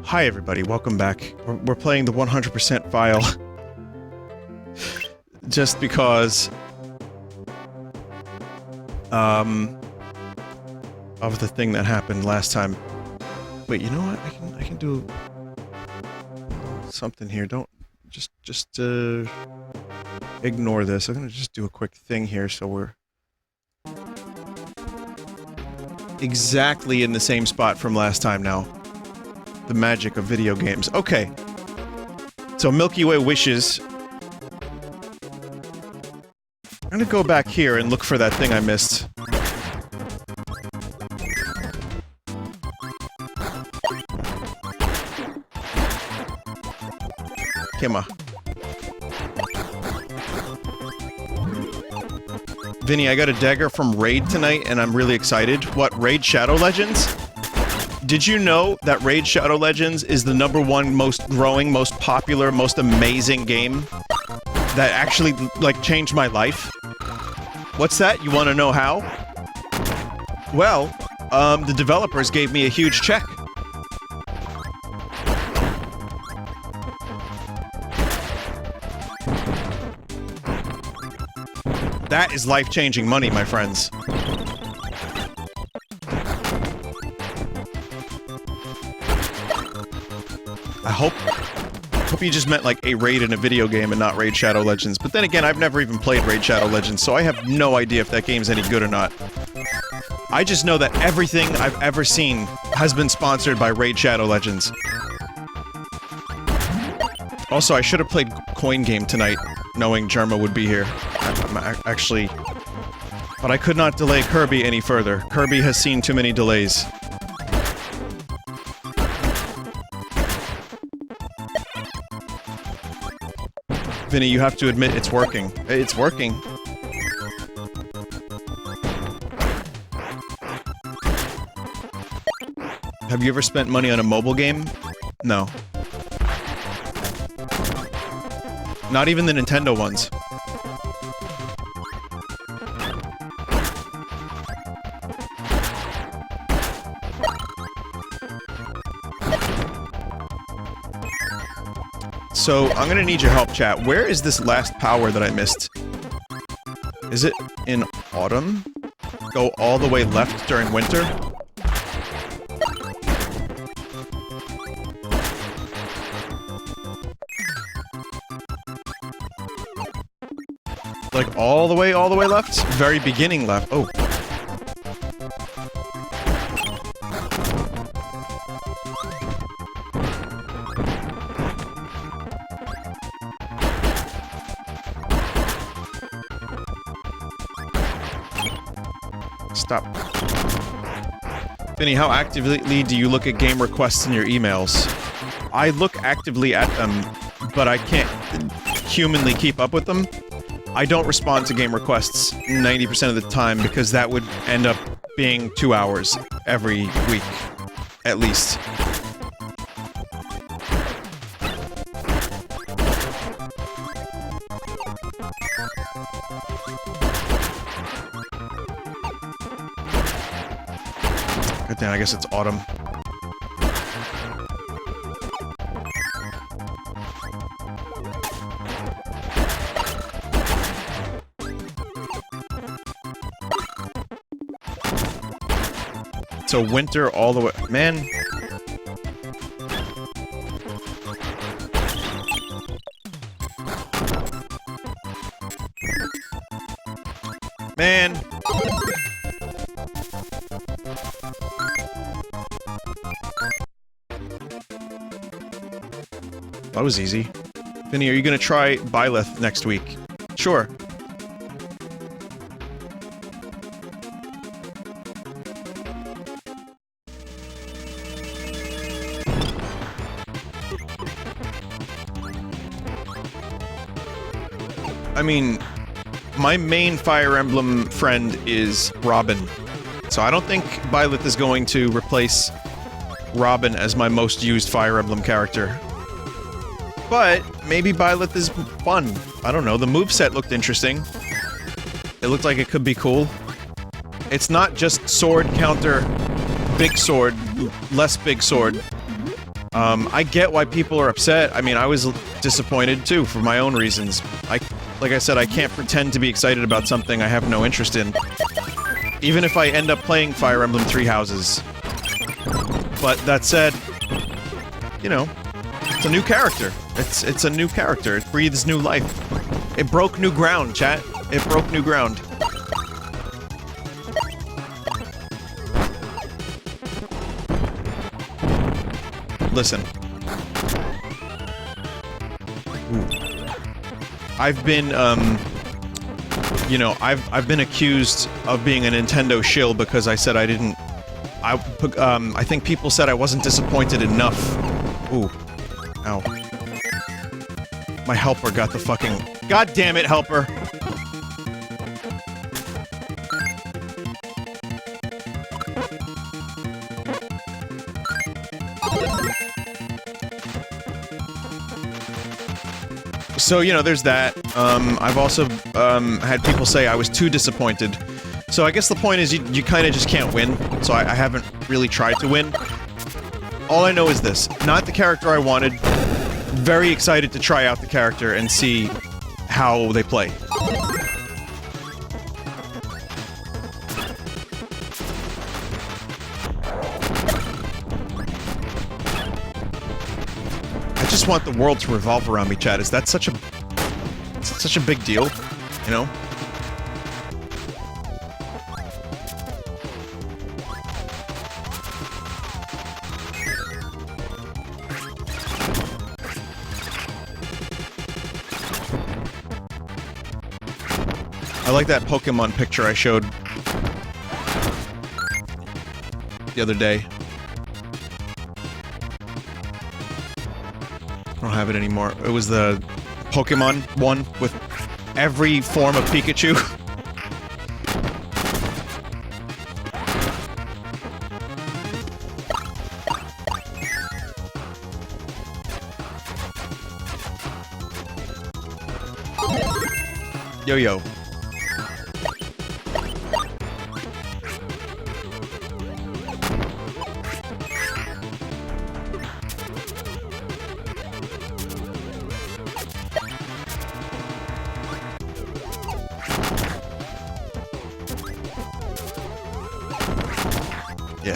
Hi everybody, welcome back. We're playing the 100% file. Just because... of the thing that happened last time. Wait, you know what? I can do... something here. Don't... Just ignore this. I'm gonna just do a quick thing here so we're... exactly in the same spot from last time now. The magic of video games. Okay. So Milky Way wishes. I'm gonna go back here and look for that thing I missed. Come on. Vinny, I got a dagger from Raid tonight and I'm really excited. What, Raid Shadow Legends? Did you know that Raid Shadow Legends is the #1 most growing, most popular, most amazing game that actually, like, changed my life? What's that? You want to know how? Well, the developers gave me a huge check. That is life-changing money, my friends. I hope you just meant, like, a raid in a video game and not Raid Shadow Legends. But then again, I've never even played Raid Shadow Legends, so I have no idea if that game's any good or not. I just know that everything I've ever seen has been sponsored by Raid Shadow Legends. Also, I should have played Coin Game tonight, knowing Germa would be here. Actually... But I could not delay Kirby any further. Kirby has seen too many delays. Vinny, you have to admit it's working. It's working. Have you ever spent money on a mobile game? No. Not even the Nintendo ones. So, I'm gonna need your help, chat. Where is this last power that I missed? Is it in autumn? Go all the way left during winter? Like, all the way left? Very beginning left. Oh. Stop. Vinny, how actively do you look at game requests in your emails? I look actively at them, but I can't humanly keep up with them. I don't respond to game requests 90% of the time because that would end up being 2 hours every week, at least. God damn, I guess it's autumn. So winter all the way... Man. Man. That was easy. Vinny, are you gonna try Byleth next week? Sure. I mean, my main Fire Emblem friend is Robin, so I don't think Byleth is going to replace Robin as my most used Fire Emblem character. But maybe Byleth is fun. I don't know, the moveset looked interesting. It looked like it could be cool. It's not just sword counter, big sword, less big sword. I get why people are upset. I mean, I was disappointed too, for my own reasons. Like I said, I can't pretend to be excited about something I have no interest in. Even if I end up playing Fire Emblem Three Houses. But that said, you know, it's a new character. It's a new character. It breathes new life. It broke new ground, chat. It broke new ground. Listen. Ooh. I've been, you know, I've been accused of being a Nintendo shill because I said I didn't... I think people said I wasn't disappointed enough. Ooh. Ow. My helper got the fucking... God damn it, helper! So, you know, there's that. I've also, had people say I was too disappointed. So I guess the point is you kinda just can't win. So I haven't really tried to win. All I know is this. Not the character I wanted. Very excited to try out the character and see how they play. I just want the world to revolve around me, Chad. Is that such a big deal? You know? I like that Pokemon picture I showed the other day. I don't have it anymore. It was the Pokemon one with every form of Pikachu. Yo-yo. Yeah.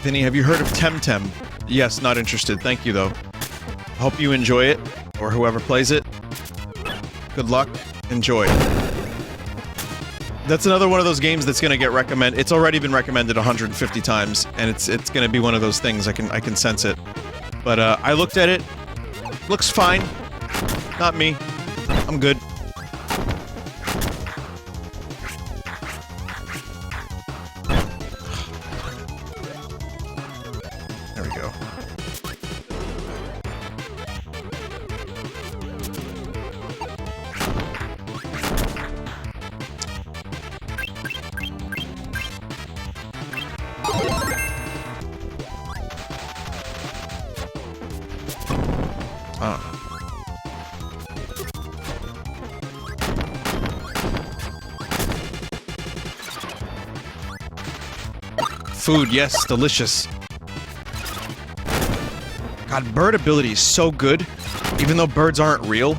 Vinny, have you heard of Temtem? Yes, not interested. Thank you, though. Hope you enjoy it, or whoever plays it. Good luck. Enjoy. That's another one of those games that's gonna get recommended. It's already been recommended 150 times, and it's gonna be one of those things. I can sense it. But I looked at it. Looks fine. Not me. I'm good. There we go. Oh. Food, yes, delicious. God, bird ability is so good, even though birds aren't real.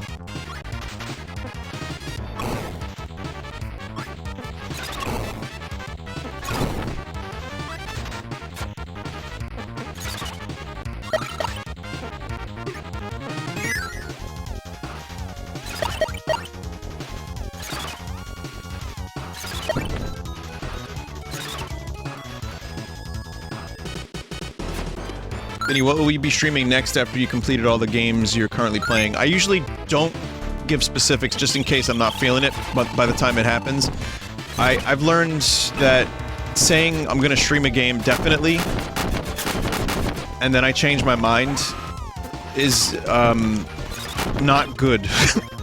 Vinny, what will you be streaming next after you completed all the games you're currently playing? I usually don't give specifics just in case I'm not feeling it, but by the time it happens. I've learned that saying I'm gonna stream a game definitely, and then I change my mind, is, not good.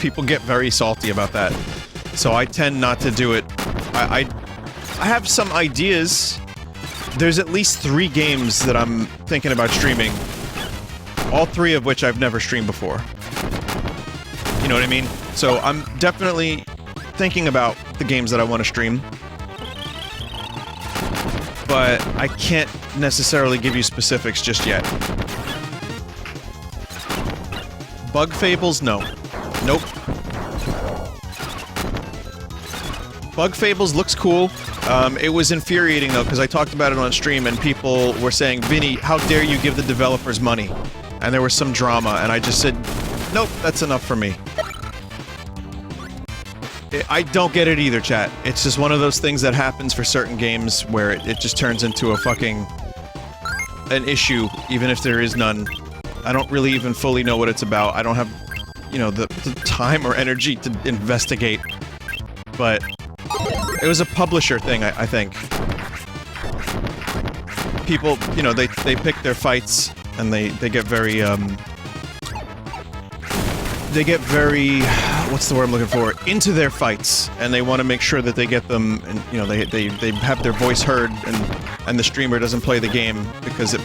People get very salty about that. So I tend not to do it. I have some ideas. There's at least 3 games that I'm thinking about streaming. All 3 of which I've never streamed before. You know what I mean? So I'm definitely thinking about the games that I want to stream. but I can't necessarily give you specifics just yet. Bug Fables? No. Nope. Bug Fables looks cool. It was infuriating, though, because I talked about it on stream, and people were saying, Vinny, how dare you give the developers money? And there was some drama, and I just said, nope, that's enough for me. I don't get it either, chat. It's just one of those things that happens for certain games where it just turns into a fucking... an issue, even if there is none. I don't really even fully know what it's about. I don't have, you know, the time or energy to investigate. But... it was a publisher thing, I think. People, you know, they pick their fights, and they get very, they get very, what's the word I'm looking for? Into their fights, and they want to make sure that they get them, and, you know, they have their voice heard, and the streamer doesn't play the game, because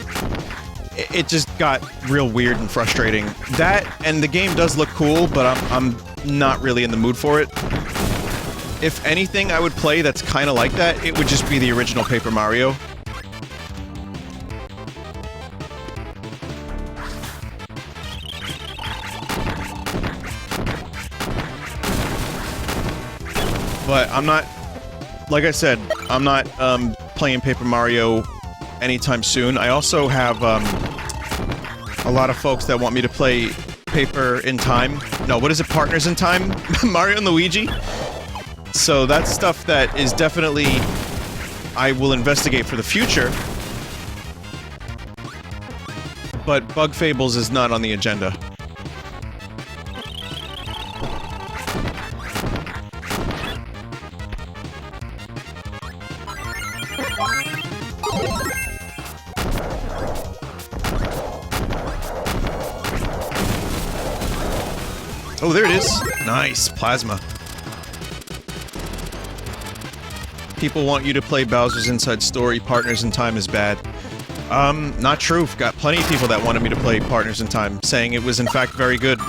it just got real weird and frustrating. That, and the game does look cool, but I'm not really in the mood for it. If anything I would play that's kind of like that, it would just be the original Paper Mario. But I'm not... like I said, I'm not playing Paper Mario anytime soon. I also have a lot of folks that want me to play Paper in Time. No, what is it? Partners in Time? Mario and Luigi? So that's stuff that is definitely... I will investigate for the future. But Bug Fables is not on the agenda. Oh, there it is. Nice. Plasma. People want you to play Bowser's Inside Story. Partners in Time is bad. Not true. Got plenty of people that wanted me to play Partners in Time, saying it was in fact very good.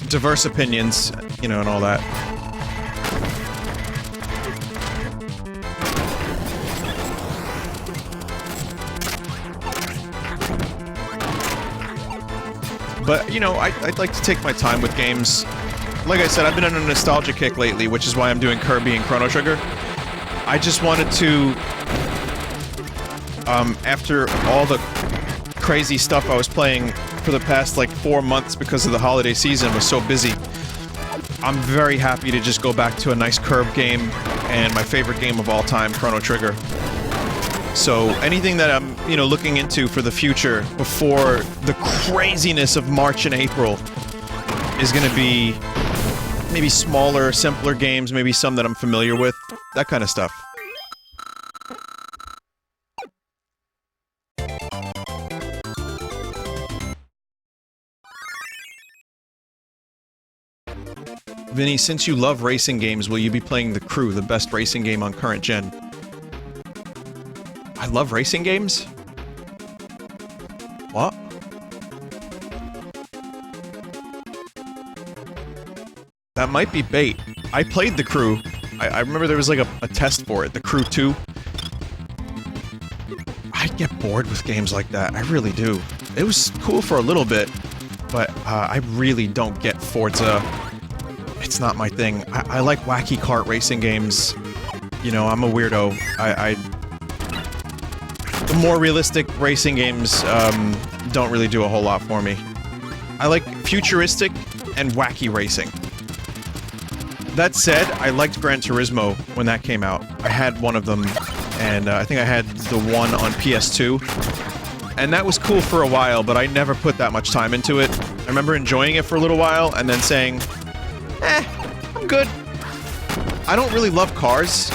Diverse opinions, you know, and all that. But, you know, I'd like to take my time with games. Like I said, I've been on a nostalgia kick lately, which is why I'm doing Kirby and Chrono Trigger. I just wanted to... after all the crazy stuff I was playing for the past, like, 4 months because of the holiday season was so busy, I'm very happy to just go back to a nice Kirby game, and my favorite game of all time, Chrono Trigger. So, anything that I'm, you know, looking into for the future before the craziness of March and April is gonna be maybe smaller, simpler games, maybe some that I'm familiar with, that kind of stuff. Vinny, since you love racing games, will you be playing The Crew, the best racing game on current gen? I love racing games? What? That might be bait. I played The Crew. I remember there was like a test for it, The Crew 2. I get bored with games like that, I really do. It was cool for a little bit, but I really don't get Forza. It's not my thing. I like wacky kart racing games. You know, I'm a weirdo. The more realistic racing games, don't really do a whole lot for me. I like futuristic and wacky racing. That said, I liked Gran Turismo when that came out. I had one of them, and I think I had the one on PS2. And that was cool for a while, but I never put that much time into it. I remember enjoying it for a little while, and then saying, I'm good. I don't really love cars.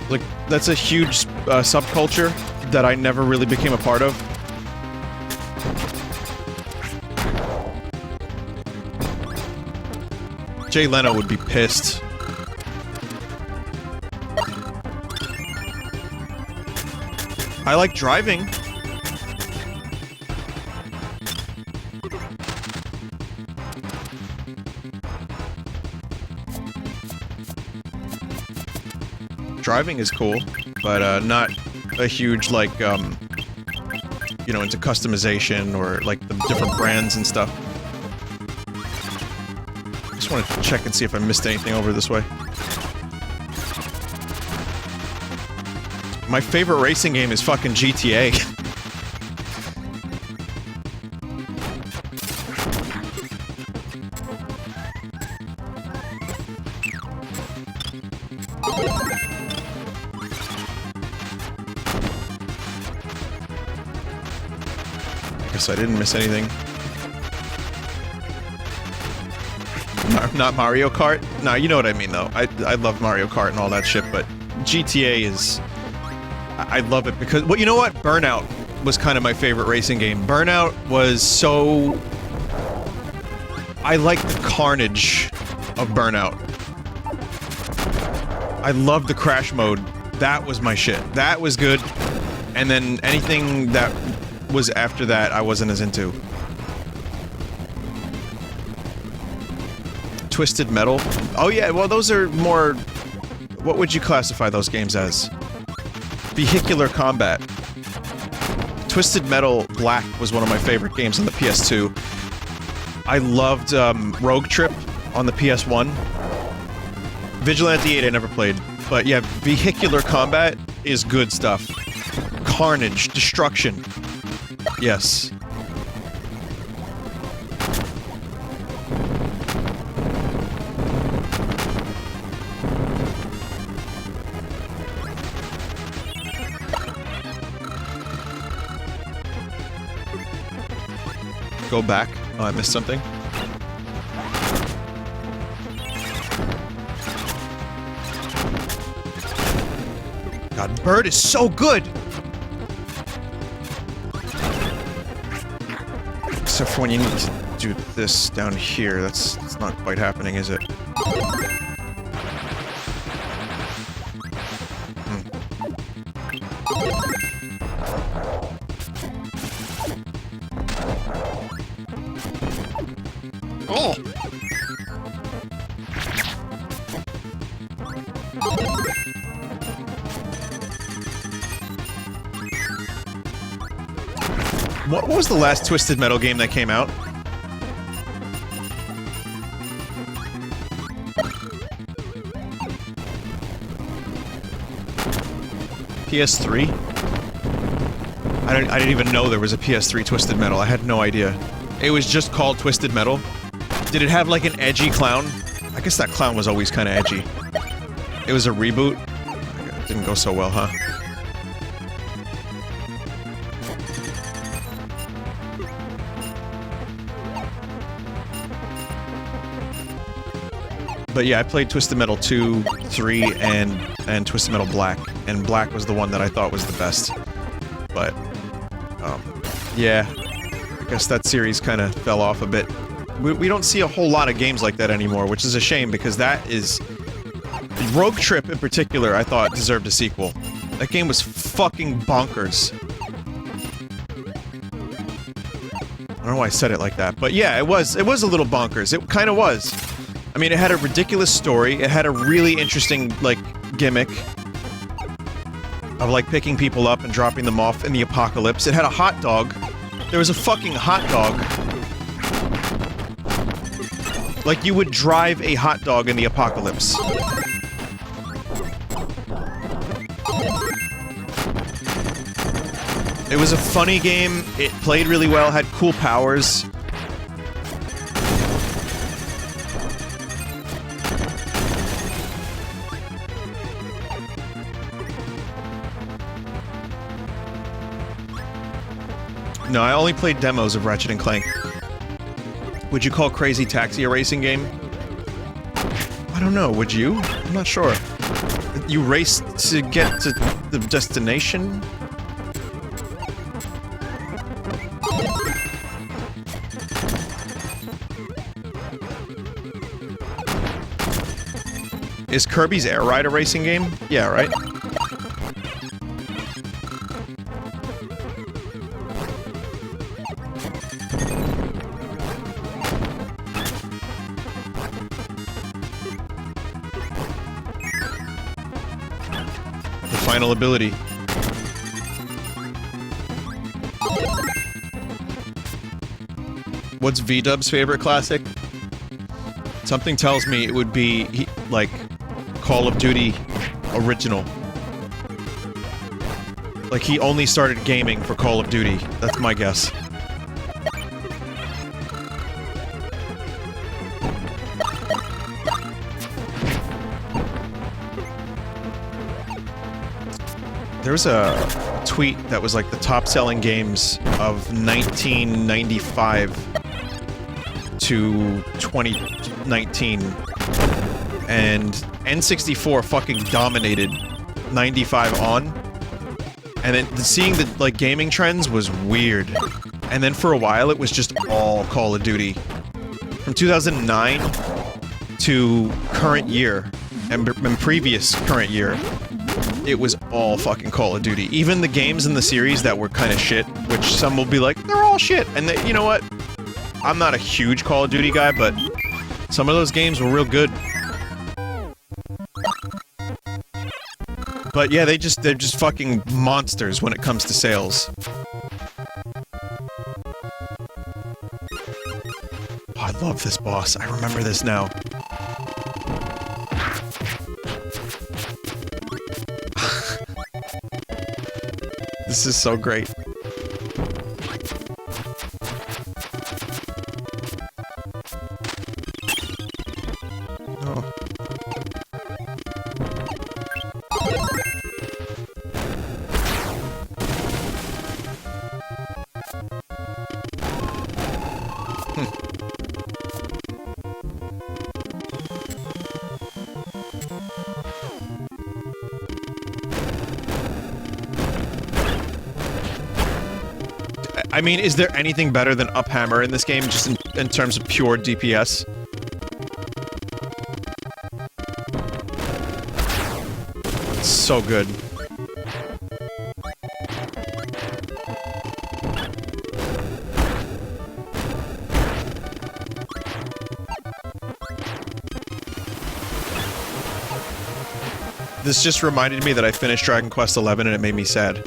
Like, that's a huge subculture that I never really became a part of. Jay Leno would be pissed. I like driving. Driving is cool, but not a huge, like, you know, into customization or, like, the different brands and stuff. Just want to check and see if I missed anything over this way. My favorite racing game is fucking GTA. I guess I didn't miss anything. Not Mario Kart? No, you know what I mean, though. I love Mario Kart and all that shit, but GTA is... I love it because... Well, you know what? Burnout was kind of my favorite racing game. Burnout was so... I like the carnage of Burnout. I love the crash mode. That was my shit. That was good. And then anything that was after that, I wasn't as into. Twisted Metal. Oh yeah, well those are more... What would you classify those games as? Vehicular combat. Twisted Metal Black was one of my favorite games on the PS2. I loved Rogue Trip on the PS1. Vigilante 8 I never played. But yeah, vehicular combat is good stuff. Carnage, destruction. Yes. Go back. Oh, I missed something. God, Bird is so good! Except for when you need to do this down here. That's not quite happening, is it? Oh! What was the last Twisted Metal game that came out? PS3? I didn't even know there was a PS3 Twisted Metal. I had no idea. It was just called Twisted Metal. Did it have, like, an edgy clown? I guess that clown was always kind of edgy. It was a reboot? It didn't go so well, huh? But yeah, I played Twisted Metal 2, 3, and Twisted Metal Black. And Black was the one that I thought was the best. But, yeah. I guess that series kind of fell off a bit. We don't see a whole lot of games like that anymore, which is a shame, because that is... Rogue Trip, in particular, I thought deserved a sequel. That game was fucking bonkers. I don't know why I said it like that, but yeah, it was a little bonkers. It kind of was. I mean, it had a ridiculous story, it had a really interesting, like, gimmick of, like, picking people up and dropping them off in the apocalypse. It had a hot dog. There was a fucking hot dog. Like, you would drive a hot dog in the apocalypse. It was a funny game, it played really well, had cool powers. No, I only played demos of Ratchet & Clank. Would you call Crazy Taxi a racing game? I don't know, would you? I'm not sure. You race to get to the destination? Is Kirby's Air Ride a racing game? Yeah, right? final ability. What's V-Dub's favorite classic? Something tells me it would be, like, Call of Duty original. Like, he only started gaming for Call of Duty. That's my guess. There's a tweet that was like the top-selling games of 1995 to 2019, and N64 fucking dominated 95 on, and then seeing the, like, gaming trends was weird. And then for a while it was just all Call of Duty. From 2009 to current year, and previous current year, it was all fucking Call of Duty. Even the games in the series that were kind of shit, which some will be like, they're all shit, and you know what? I'm not a huge Call of Duty guy, but some of those games were real good. But yeah, they're just fucking monsters when it comes to sales. Oh, I love this boss. I remember this now. This is so great. Oh. I mean, is there anything better than Up Hammer in this game, just in terms of pure DPS? It's so good. This just reminded me that I finished Dragon Quest XI and it made me sad.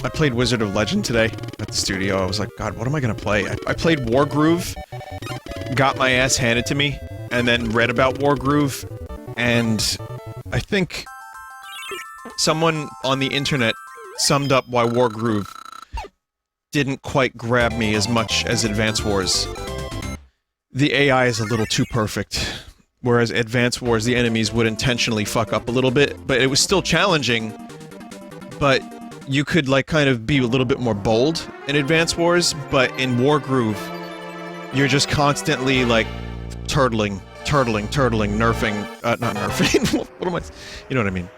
I played Wizard of Legend today at the studio. I was like, God, what am I gonna play? I played Wargroove, got my ass handed to me, and then read about Wargroove, and I think someone on the internet summed up why Wargroove didn't quite grab me as much as Advance Wars. The AI is a little too perfect, whereas Advance Wars, the enemies would intentionally fuck up a little bit, but it was still challenging, but you could, like, kind of be a little bit more bold in Advance Wars, but in Wargroove, you're just constantly, like, turtling, nerfing, not nerfing, what am I, you know what I mean.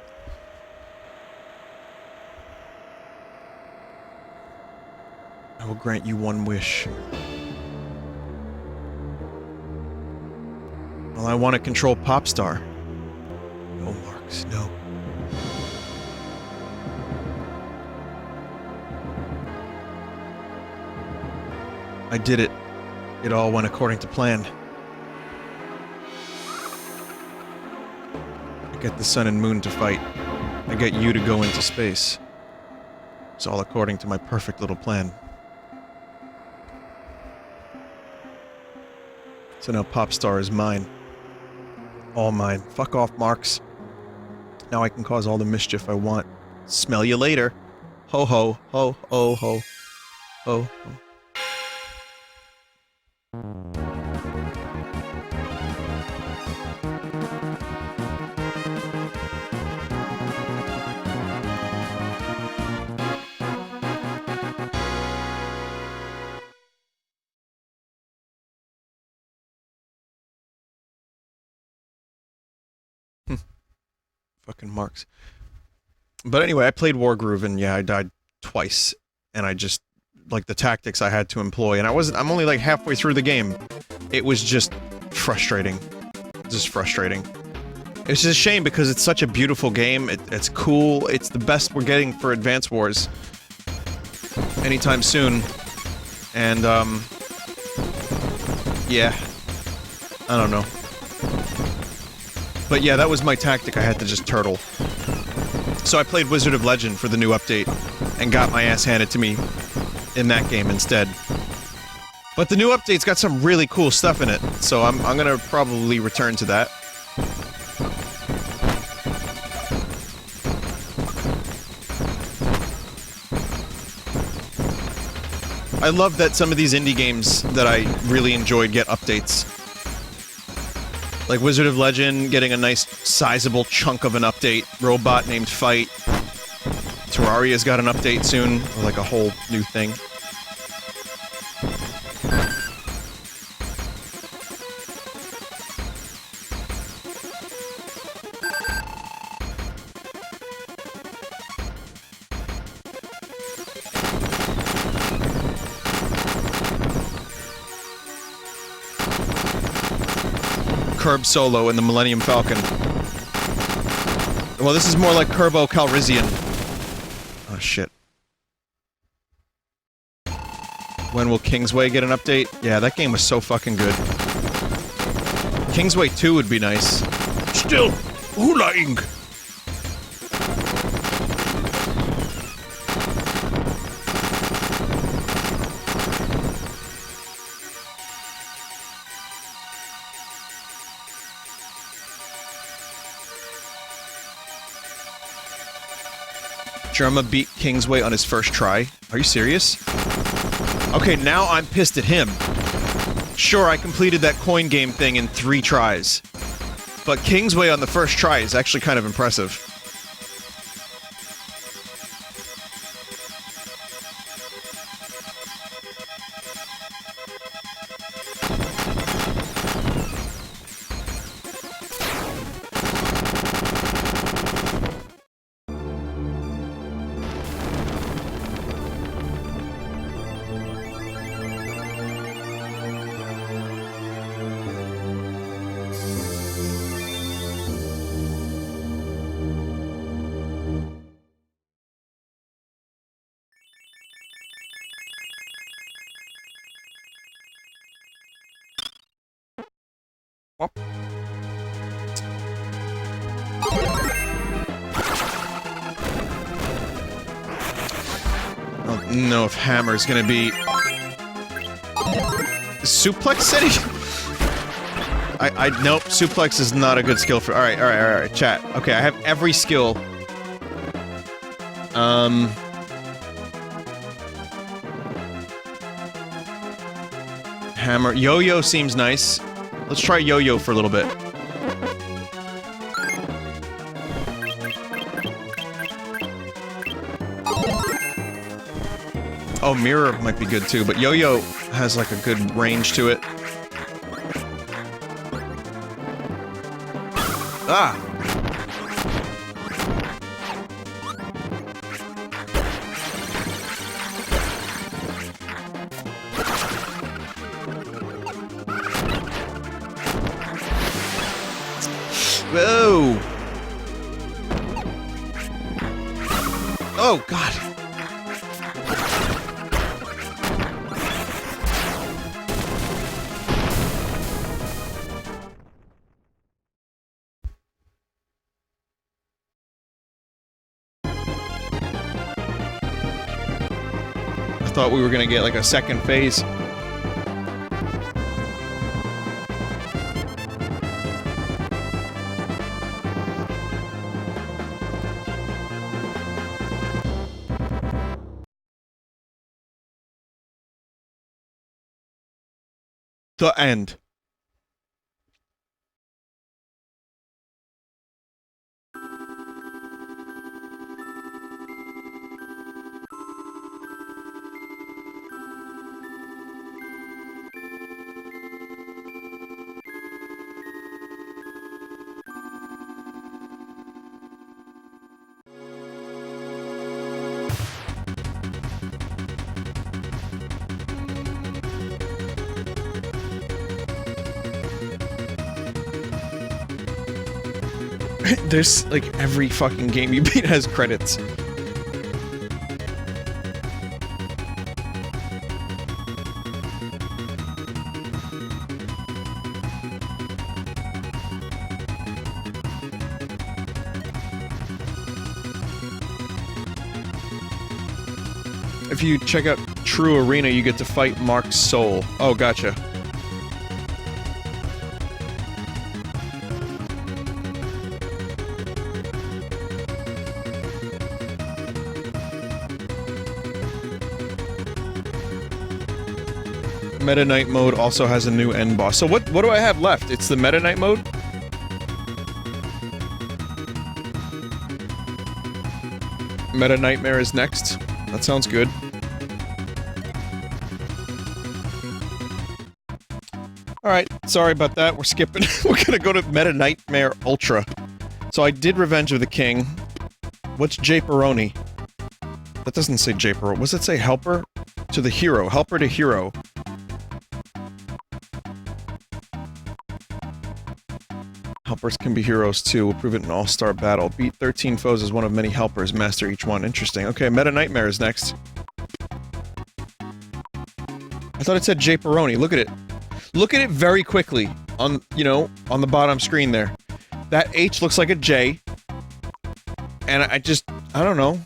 I will grant you one wish. Well, I want to control Popstar. No, Marks, no. I did it. It all went according to plan. I get the sun and moon to fight. I get you to go into space. It's all according to my perfect little plan. So now Popstar is mine. All mine. Fuck off, Marks. Now I can cause all the mischief I want. Smell you later. Ho ho, ho, ho, ho. Ho, ho. Fucking Marks. But anyway, I played Wargroove and yeah, I died twice. And I just like the tactics I had to employ, and I'm only like halfway through the game. It was just frustrating. Just frustrating. It's just a shame because it's such a beautiful game, it's cool, it's the best we're getting for Advance Wars anytime soon, and yeah, I don't know. But yeah, that was my tactic, I had to just turtle. So I played Wizard of Legend for the new update, and got my ass handed to me in that game instead. But the new update's got some really cool stuff in it, so I'm gonna probably return to that. I love that some of these indie games that I really enjoyed get updates. Like Wizard of Legend getting a nice sizable chunk of an update. Robot named Fight. Terraria's got an update soon, or like a whole new thing. Curb Solo and the Millennium Falcon. Well, this is more like Kerbo Calrissian. Oh, shit. When will Kingsway get an update? Yeah, that game was so fucking good. Kingsway 2 would be nice. Still, hula-ing! Germa beat Kingsway on his first try. Are you serious? Okay, now I'm pissed at him. Sure, I completed that coin game thing in 3 tries. But Kingsway on the first try is actually kind of impressive. I don't know if Hammer's gonna be... Suplex City? Nope, Suplex is not a good skill for... Alright, chat. Okay, I have every skill. Hammer... Yo-Yo seems nice. Let's try Yo-Yo for a little bit. Oh, Mirror might be good too, but Yo-Yo has like a good range to it. Ah! Whoa! Oh, God! I thought we were gonna get like a second phase. The end. There's, like, every fucking game you beat has credits. If you check out True Arena, you get to fight Mark's soul. Oh, gotcha. Meta Knight mode also has a new end boss. So what do I have left? It's the Meta Knight mode? Meta Knightmare is next. That sounds good. Alright, sorry about that. We're skipping. We're gonna go to Meta Knightmare Ultra. So I did Revenge of the King. What's Japeroni? That doesn't say Japer. What does it say? Helper to the hero. Helper to hero. Helpers can be heroes too. We'll prove it in an all-star battle. Beat 13 foes as one of many helpers. Master each one. Interesting. Okay, Meta Knightmare is next. I thought it said Japeroni. Look at it. Look at it very quickly. On, you know, on the bottom screen there. That H looks like a J. And I don't know.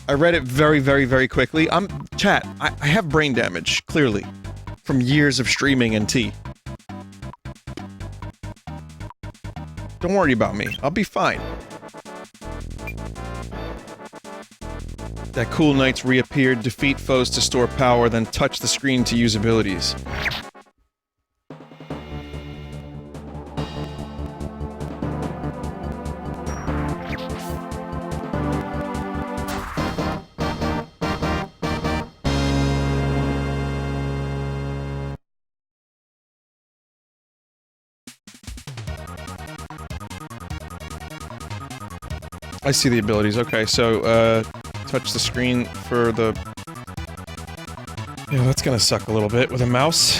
I read it very, very, very quickly. Chat, I have brain damage, clearly. From years of streaming and tea. Don't worry about me. I'll be fine. That cool knights reappeared, defeat foes to store power, then touch the screen to use abilities. I see the abilities. Okay, so, touch the screen for the... Yeah, that's gonna suck a little bit with a mouse.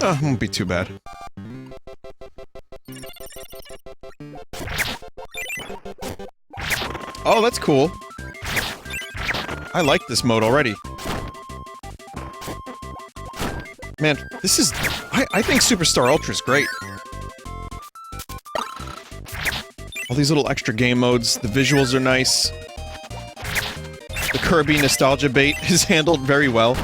Oh, won't be too bad. Oh, that's cool. I like this mode already. Man, this is... I think Super Star Ultra is great. All these little extra game modes, the visuals are nice. The Kirby nostalgia bait is handled very well.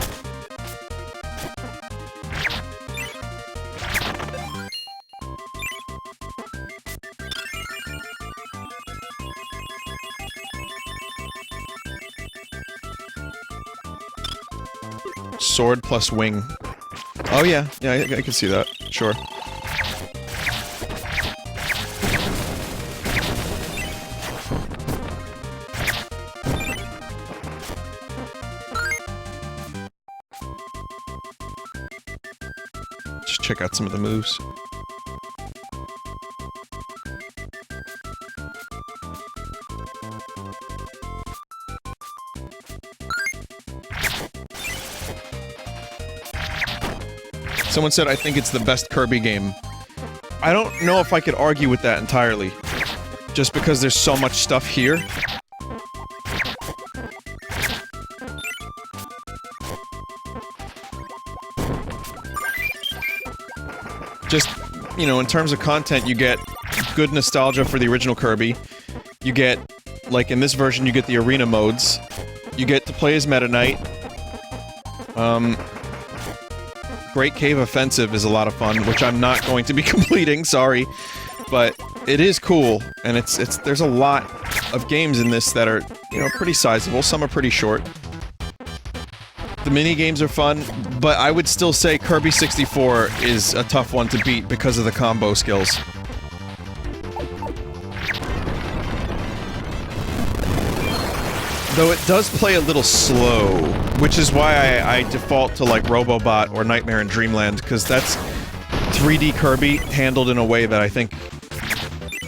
Sword plus wing. Oh yeah, yeah, I can see that. Sure. Just check out some of the moves. Someone said, I think it's the best Kirby game. I don't know if I could argue with that entirely. Just because there's so much stuff here. Just, you know, in terms of content, you get good nostalgia for the original Kirby. You get, like in this version, you get the arena modes. You get to play as Meta Knight. Great Cave Offensive is a lot of fun, which I'm not going to be completing, sorry. But it is cool, and there's a lot of games in this that are, you know, pretty sizable. Some are pretty short. The mini-games are fun, but I would still say Kirby 64 is a tough one to beat because of the combo skills. Though it does play a little slow, which is why I default to like Robobot or Knightmare and Dreamland, because that's 3D Kirby handled in a way that I think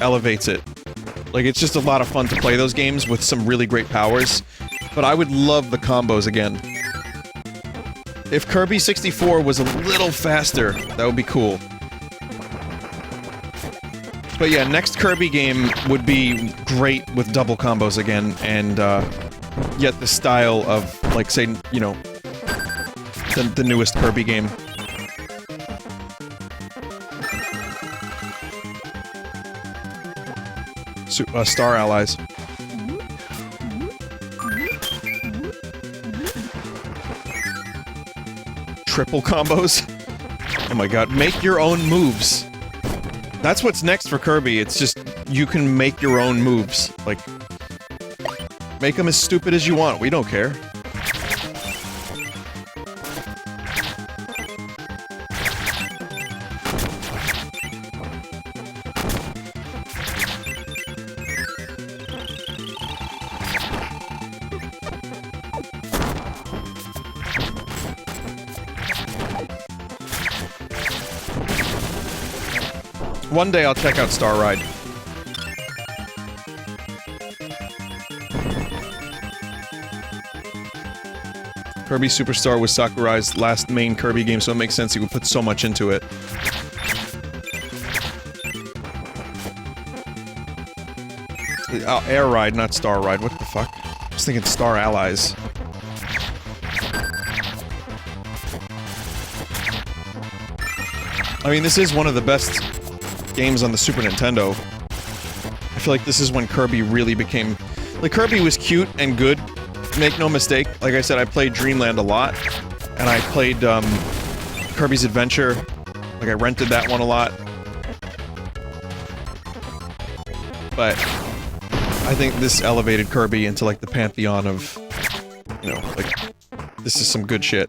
elevates it. Like, it's just a lot of fun to play those games with some really great powers, but I would love the combos again. If Kirby 64 was a little faster, that would be cool. But yeah, next Kirby game would be great with double combos again, and yet the style of, like, say, you know, the newest Kirby game. Star Allies. Triple combos? Oh my god, make your own moves. That's what's next for Kirby, it's just, you can make your own moves. Like, make them as stupid as you want, we don't care. One day I'll check out Star Ride. Kirby Super Star was Sakurai's last main Kirby game, so it makes sense he would put so much into it. Oh, Air Ride, not Star Ride. What the fuck? I was thinking Star Allies. I mean, this is one of the best games on the Super Nintendo. I feel like this is when Kirby really became... Like, Kirby was cute and good, make no mistake. Like I said, I played Dreamland a lot, and I played, Kirby's Adventure. Like, I rented that one a lot. But I think this elevated Kirby into, like, the pantheon of, you know, like, this is some good shit.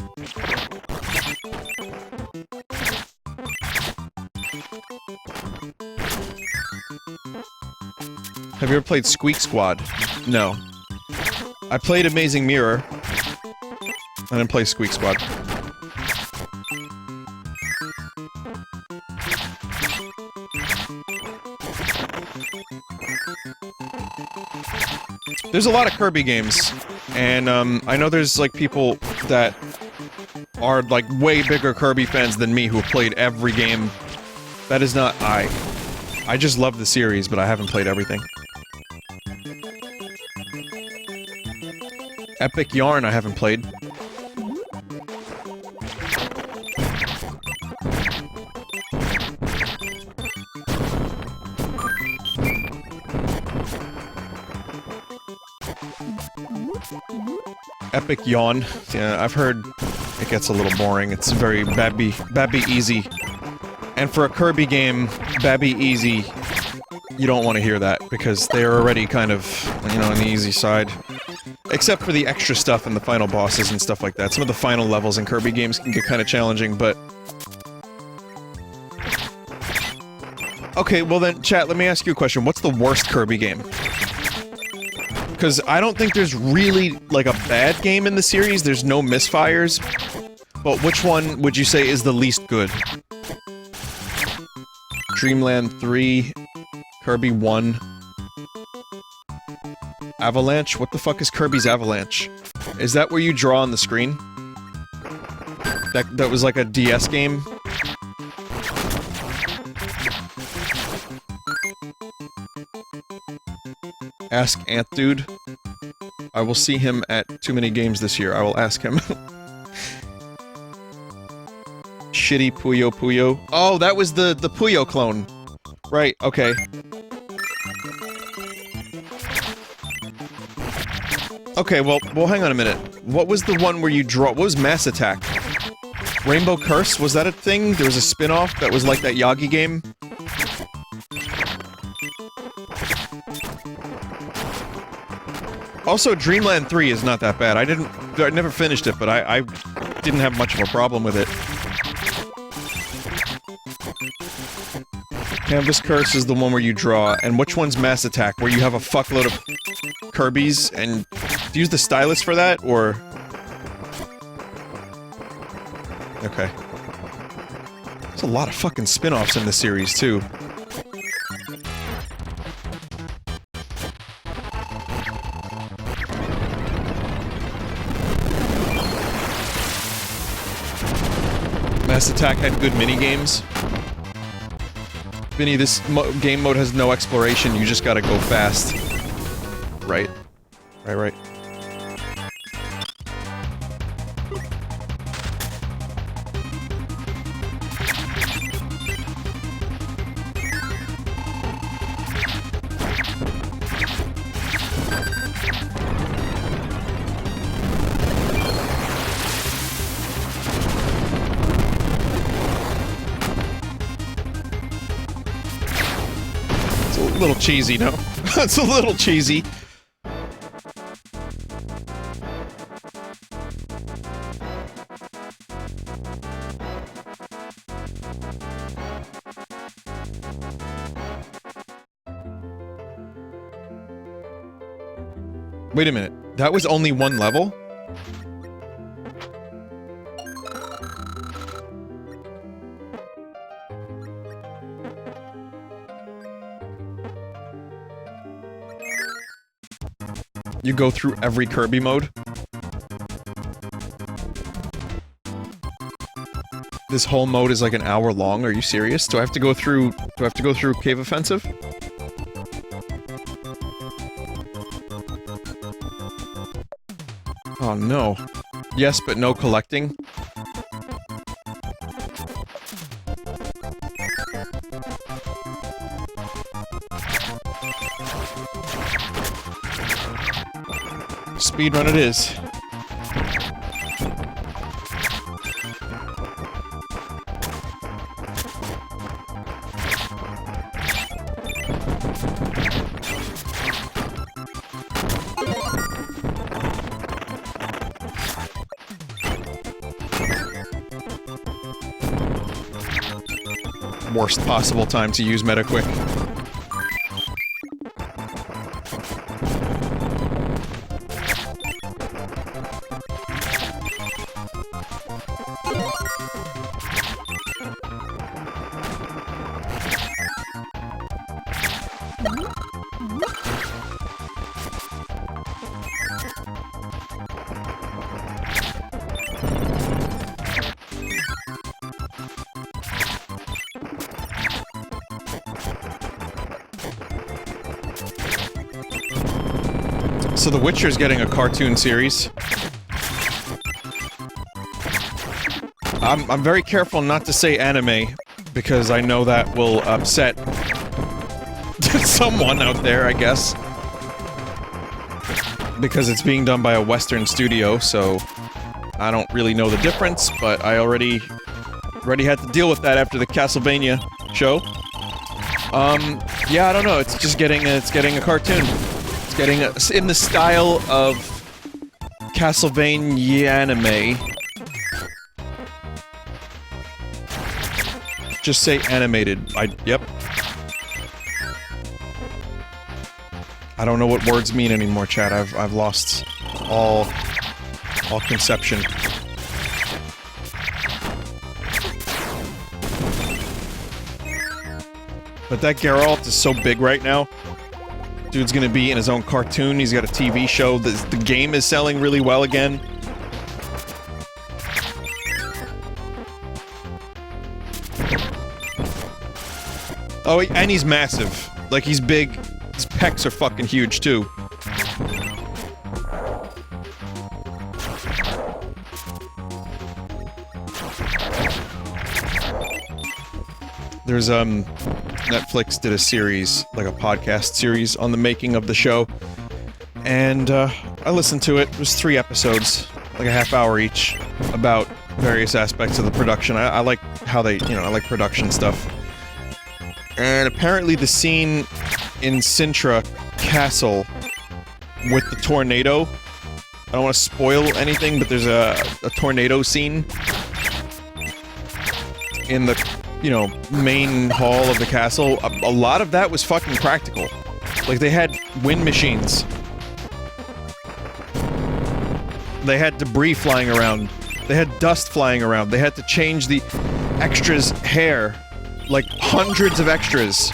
Have you ever played Squeak Squad? No. I played Amazing Mirror. I didn't play Squeak Squad. There's a lot of Kirby games, and I know there's like people that are like way bigger Kirby fans than me who have played every game. That is not I. I just love the series, but I haven't played everything. Epic Yarn I haven't played. Epic Yawn. Yeah, I've heard it gets a little boring. It's very Babby easy. And for a Kirby game, Babby easy, you don't want to hear that, because they're already kind of, you know, on the easy side. Except for the extra stuff and the final bosses and stuff like that. Some of the final levels in Kirby games can get kind of challenging, but... Okay, well then, chat, let me ask you a question. What's the worst Kirby game? Because I don't think there's really, like, a bad game in the series. There's no misfires. But which one would you say is the least good? Dreamland 3, Kirby 1... Avalanche? What the fuck is Kirby's Avalanche? Is that where you draw on the screen? That was like a DS game? Ask Ant Dude. I will see him at too many games this year. I will ask him. Shitty Puyo Puyo. Oh, that was the Puyo clone. Right, okay. Okay, well, hang on a minute. What was the one where you draw- what was Mass Attack? Rainbow Curse? Was that a thing? There was a spin-off that was like that Yagi game? Also, Dreamland 3 is not that bad. I never finished it, but I didn't have much of a problem with it. Canvas Curse is the one where you draw, and which one's Mass Attack, where you have a fuckload of... Kirby's and use the stylus for that, or... Okay. There's a lot of fucking spin-offs in this series, too. Mass Attack had good mini-games. Vinny, this game mode has no exploration, you just gotta go fast. Right. Right. It's a little cheesy, no? It's a little cheesy. Wait a minute, that was only one level? You go through every Kirby mode? This whole mode is like an hour long, are you serious? Do I have to go through Cave Offensive? Oh no. Yes, but no collecting? Speedrun it is. Worst possible time to use Metaquick. So The Witcher's getting a cartoon series. I'm very careful not to say anime, because I know that will upset someone out there, I guess. Because it's being done by a Western studio, so I don't really know the difference, but I already had to deal with that after the Castlevania show. Yeah, I don't know, it's just getting a cartoon. Getting in the style of Castlevania anime. Just say animated. Yep. I don't know what words mean anymore, chat. I've lost all conception. But that Geralt is so big right now. Dude's gonna be in his own cartoon, he's got a TV show, the game is selling really well again. Oh, and he's massive. Like, he's big. His pecs are fucking huge, too. There's, Netflix did a series, like a podcast series, on the making of the show. And, I listened to it. It was 3 episodes, like a half hour each, about various aspects of the production. I like how they, you know, I like production stuff. And apparently the scene in Sintra Castle with the tornado, I don't want to spoil anything, but there's a tornado scene in the, you know, main hall of the castle. A lot of that was fucking practical. Like, they had wind machines They had debris flying around. They had dust flying around. They had to change the extras' hair. Like, hundreds of extras.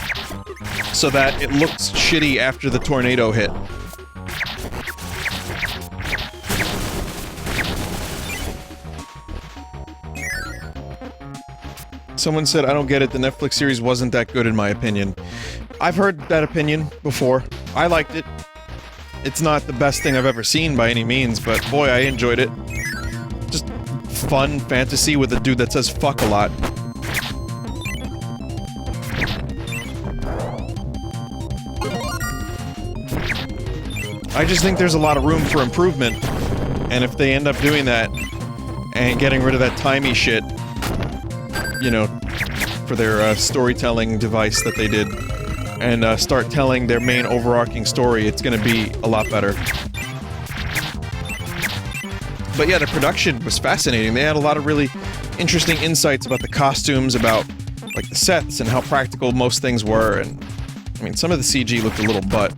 So that it looked shitty after the tornado hit. Someone said, I don't get it, the Netflix series wasn't that good in my opinion. I've heard that opinion before. I liked it. It's not the best thing I've ever seen by any means, but boy, I enjoyed it. Just fun fantasy with a dude that says fuck a lot. I just think there's a lot of room for improvement, and if they end up doing that, and getting rid of that timey shit, you know, for their storytelling device that they did, and start telling their main overarching story, it's gonna be a lot better. But yeah, the production was fascinating. They had a lot of really interesting insights about the costumes, about, like, the sets, and how practical most things were, and, I mean, some of the CG looked a little butt.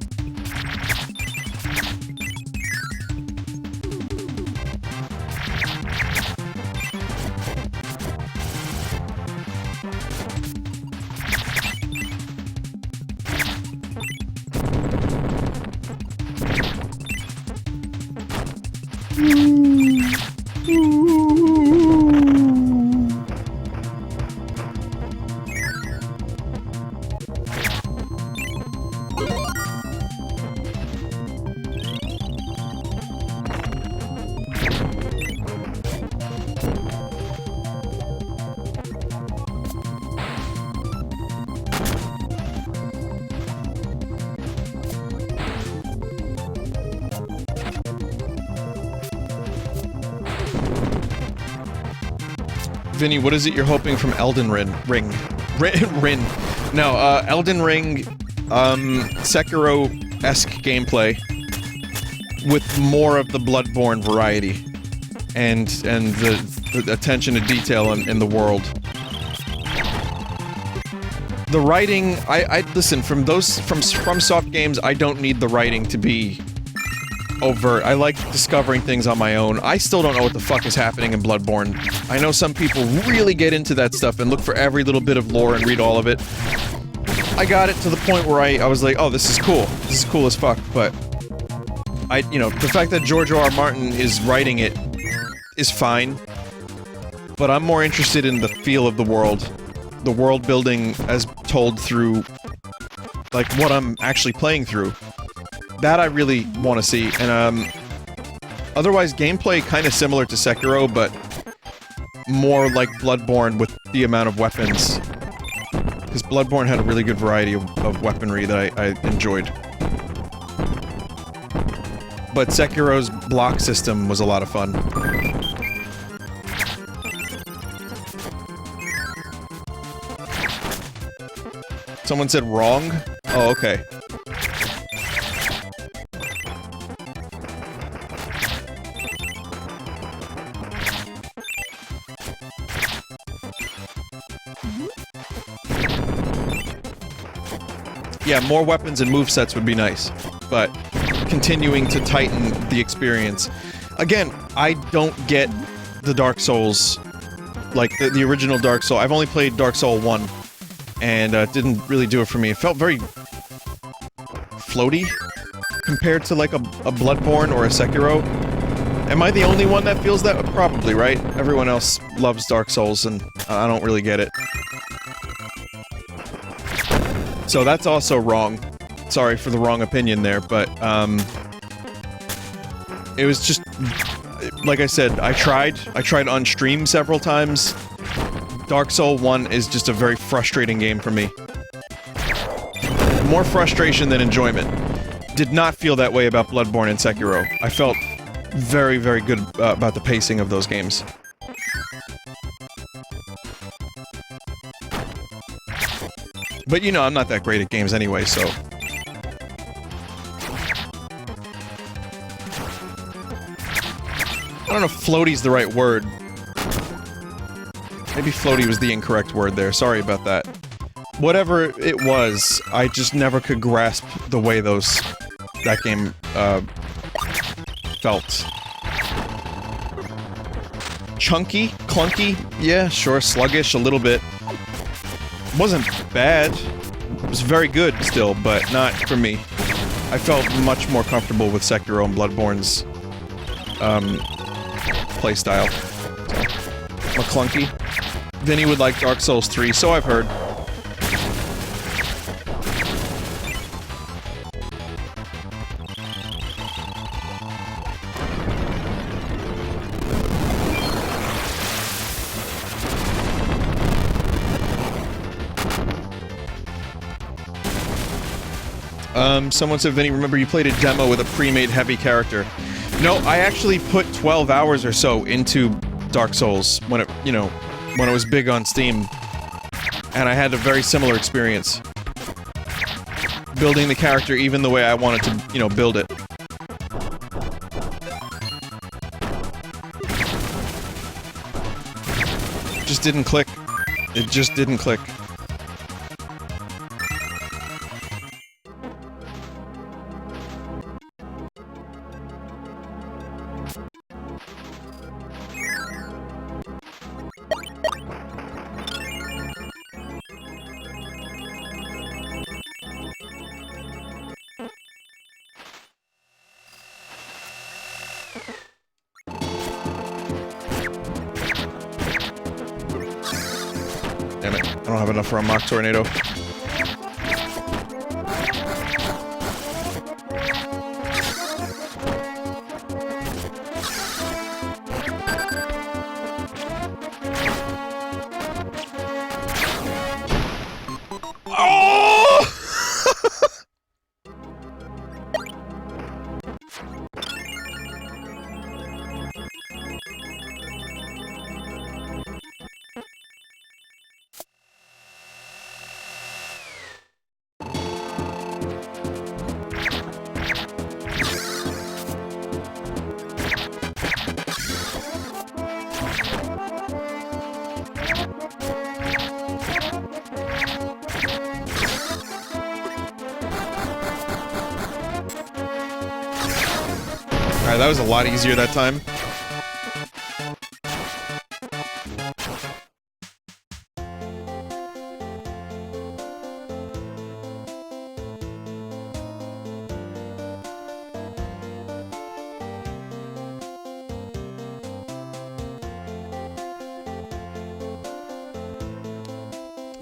Vinny, what is it you're hoping from Elden Ring? No, Elden Ring, Sekiro-esque gameplay with more of the Bloodborne variety and the attention to detail in the world. The writing, listen, from FromSoft games, I don't need the writing to be overt. I like discovering things on my own. I still don't know what the fuck is happening in Bloodborne. I know some people really get into that stuff and look for every little bit of lore and read all of it. I got it to the point where I was like, oh, this is cool. This is cool as fuck, but you know, the fact that George R.R. Martin is writing it is fine, but I'm more interested in the feel of the world building as told through, like, what I'm actually playing through. That I really want to see, and otherwise gameplay kind of similar to Sekiro, but more like Bloodborne with the amount of weapons. Because Bloodborne had a really good variety of weaponry that I enjoyed. But Sekiro's block system was a lot of fun. Someone said wrong? Oh, okay. Yeah, more weapons and movesets would be nice, but continuing to tighten the experience. Again, I don't get the Dark Souls, like the original Dark Souls. I've only played Dark Souls 1, and it didn't really do it for me. It felt very floaty compared to like a Bloodborne or a Sekiro. Am I the only one that feels that? Probably, right? Everyone else loves Dark Souls, and I don't really get it. So that's also wrong. Sorry for the wrong opinion there, but, it was just, like I said, I tried on stream several times. Dark Souls 1 is just a very frustrating game for me. More frustration than enjoyment. Did not feel that way about Bloodborne and Sekiro. I felt very, very good about the pacing of those games. But you know, I'm not that great at games anyway, so... I don't know if floaty's the right word. Maybe floaty was the incorrect word there, sorry about that. Whatever it was, I just never could grasp the way that game, felt. chunky, clunky, yeah, sure, sluggish a little bit. Wasn't bad. It was very good still, but not for me. I felt much more comfortable with Sekiro and Bloodborne's playstyle. So, McClunky. Vinny would like Dark Souls 3, so I've heard. Someone said, Vinny, remember you played a demo with a pre-made heavy character. No, I actually put 12 hours or so into Dark Souls when it, you know, when it was big on Steam. And I had a very similar experience. Building the character even the way I wanted to, you know, build it. It just didn't click. It just didn't click. Damn it, I don't have enough for a mock tornado. Alright, that was a lot easier that time.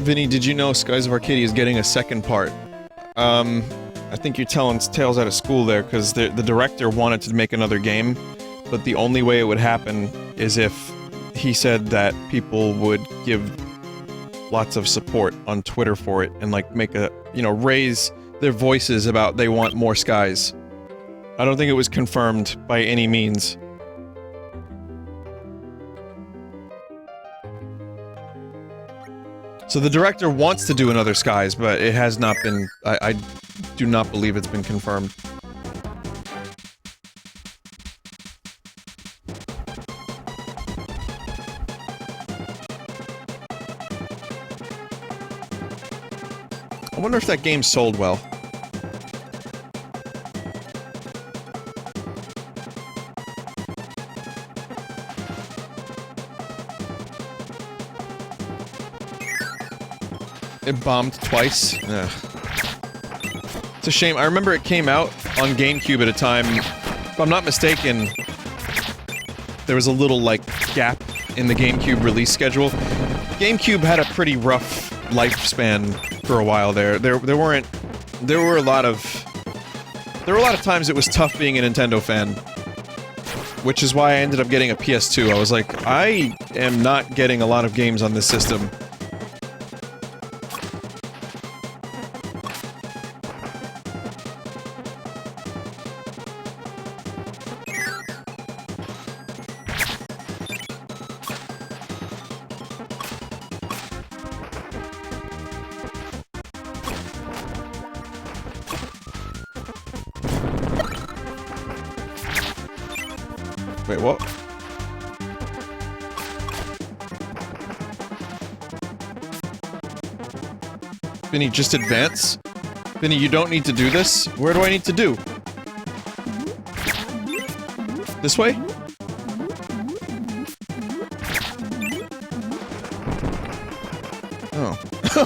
Vinny, did you know Skies of Arcadia is getting a second part? I think you're telling tales out of school there, because the director wanted to make another game, but the only way it would happen is if he said that people would give lots of support on Twitter for it, and like make a, you know, raise their voices about they want more Skies. I don't think it was confirmed by any means. So the director wants to do another Skies, but it has not been... I do not believe it's been confirmed. I wonder if that game sold well. It bombed twice. Ugh. It's a shame. I remember it came out on GameCube at a time. If I'm not mistaken, there was a little, like, gap in the GameCube release schedule. GameCube had a pretty rough lifespan for a while there. There were a lot of times it was tough being a Nintendo fan. Which is why I ended up getting a PS2. I was like, I am not getting a lot of games on this system. Wait, what? Vinny, just advance? Vinny, you don't need to do this? Where do I need to do? This way?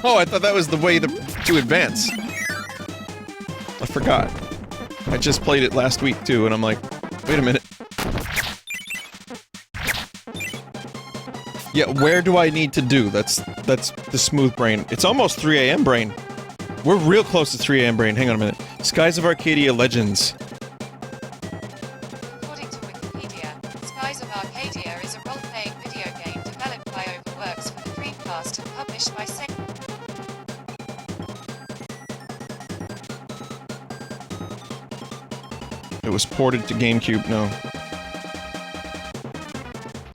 Oh, I thought that was the way to advance. I forgot. I just played it last week, too, and I'm like, wait a minute. Yeah, where do I need to do? That's the smooth brain. It's almost 3 AM brain. We're real close to 3 AM brain. Hang on a minute. Skies of Arcadia Legends. According to Wikipedia, Skies of Arcadia is a role-playing video game developed by Overworks for the Dreamcast and published by Sega. It was ported to GameCube, no.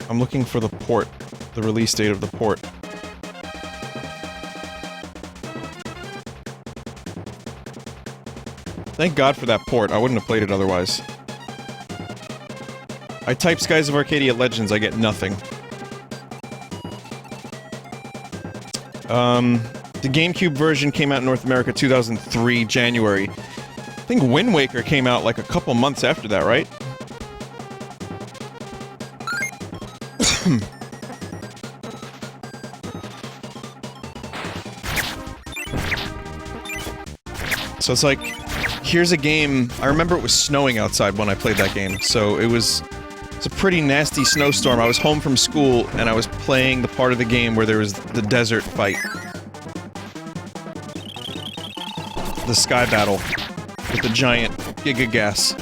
I'm looking for the port. The release date of the port. Thank God for that port. I wouldn't have played it otherwise. I type Skies of Arcadia Legends, I get nothing. The GameCube version came out in North America 2003, January. I think Wind Waker came out like a couple months after that, right? So it's like, here's a game, I remember it was snowing outside when I played that game, so it's a pretty nasty snowstorm. I was home from school, and I was playing the part of the game where there was the desert fight. The sky battle with the giant Giga Gas.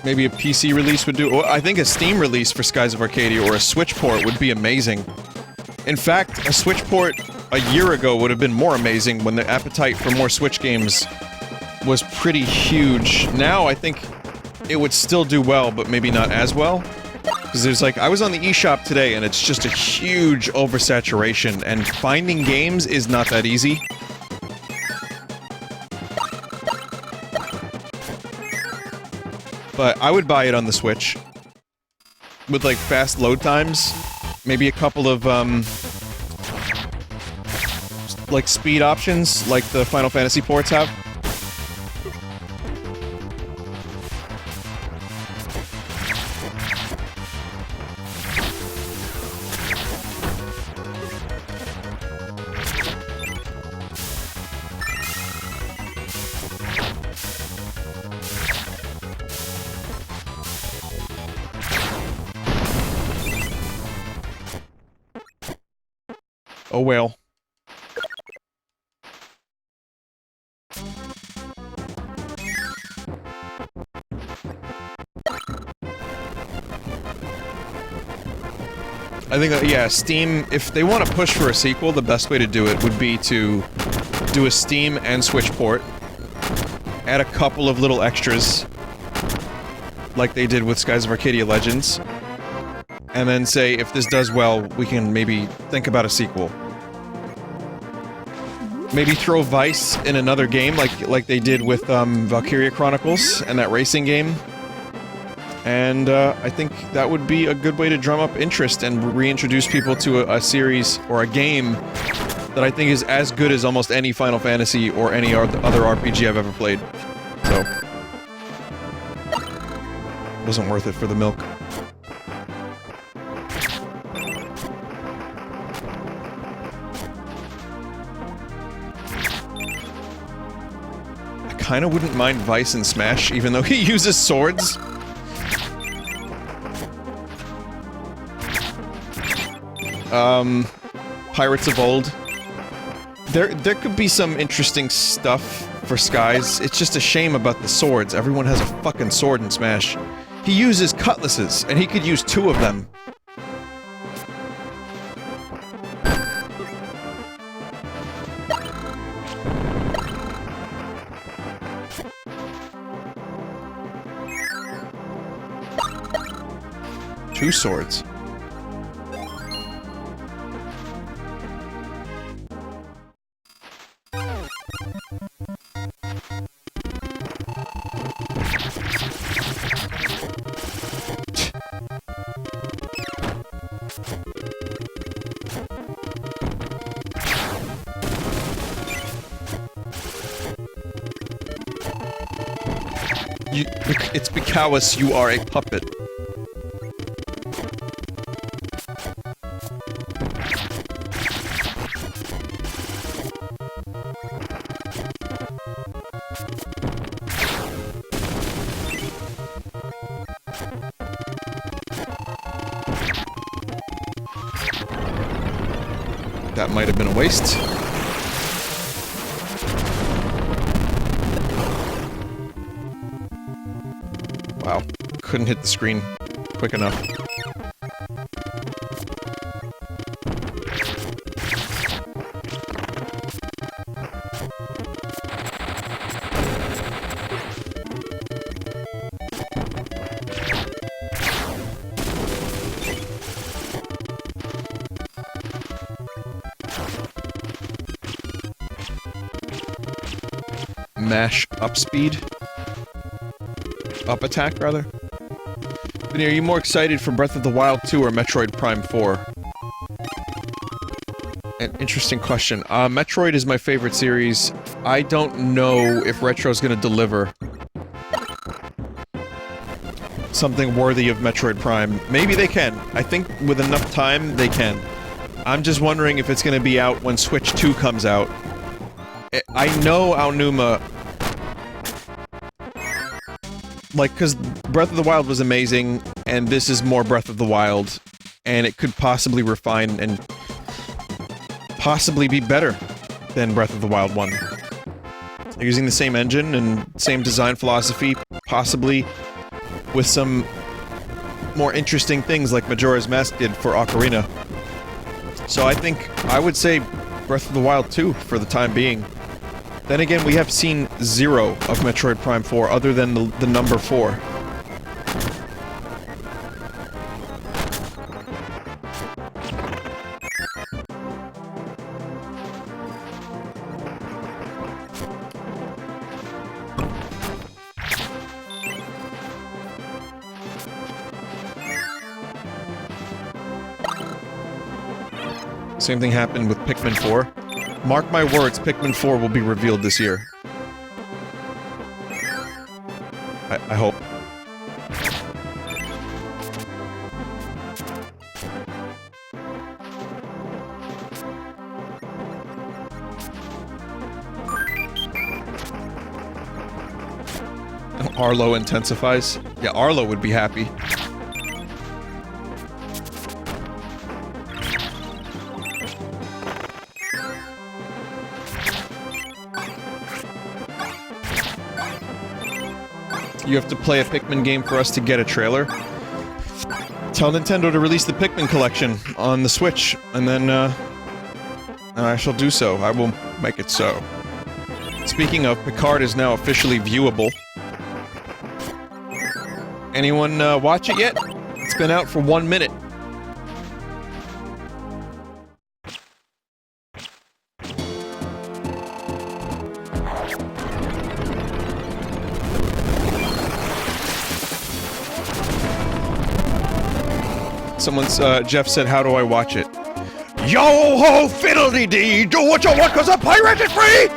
Maybe a PC release would do. Well, I think a Steam release for Skies of Arcadia or a Switch port would be amazing. In fact, a Switch port a year ago would have been more amazing when the appetite for more Switch games was pretty huge. Now, I think it would still do well, but maybe not as well. Because there's like, I was on the eShop today and it's just a huge oversaturation, and finding games is not that easy. But I would buy it on the Switch. With, like, fast load times. Maybe a couple of, like, speed options, like the Final Fantasy ports have. Oh well. I think that, yeah, Steam, if they want to push for a sequel, the best way to do it would be to do a Steam and Switch port, add a couple of little extras, like they did with Skies of Arcadia Legends, and then say, if this does well, we can maybe think about a sequel. Maybe throw Vice in another game, like they did with, Valkyria Chronicles, and that racing game. And, I think that would be a good way to drum up interest and reintroduce people to a series, or a game, that I think is as good as almost any Final Fantasy or any other RPG I've ever played. So... wasn't worth it for the milk. Kinda wouldn't mind Vice and Smash, even though he uses swords. Pirates of Old. There could be some interesting stuff for Skies. It's just a shame about the swords. Everyone has a fucking sword in Smash. He uses cutlasses, and he could use 2 of them. 2 swords. It's because you are a puppet. That might have been a waste. Wow, couldn't hit the screen quick enough. Mash up speed? Up attack, rather? Vinny, are you more excited for Breath of the Wild 2 or Metroid Prime 4? An interesting question. Metroid is my favorite series. I don't know if Retro's gonna deliver something worthy of Metroid Prime. Maybe they can. I think with enough time, they can. I'm just wondering if it's gonna be out when Switch 2 comes out. I know Aonuma... Like, cause Breath of the Wild was amazing, and this is more Breath of the Wild, and it could possibly refine and possibly be better than Breath of the Wild 1. They're using the same engine and same design philosophy, possibly with some more interesting things like Majora's Mask did for Ocarina. So I think I would say Breath of the Wild 2 for the time being. Then again, we have seen 0 of Metroid Prime 4 other than the number 4. Same thing happened with Pikmin 4. Mark my words, Pikmin 4 will be revealed this year. I hope. Arlo intensifies? Yeah, Arlo would be happy. You have to play a Pikmin game for us to get a trailer. Tell Nintendo to release the Pikmin collection on the Switch, and then, I shall do so. I will make it so. Speaking of, Picard is now officially viewable. Anyone, watch it yet? It's been out for 1 minute. Someone's, Jeff said, how do I watch it? Yo-ho, fiddle-dee-dee, do what you want, 'cause a pirate is free!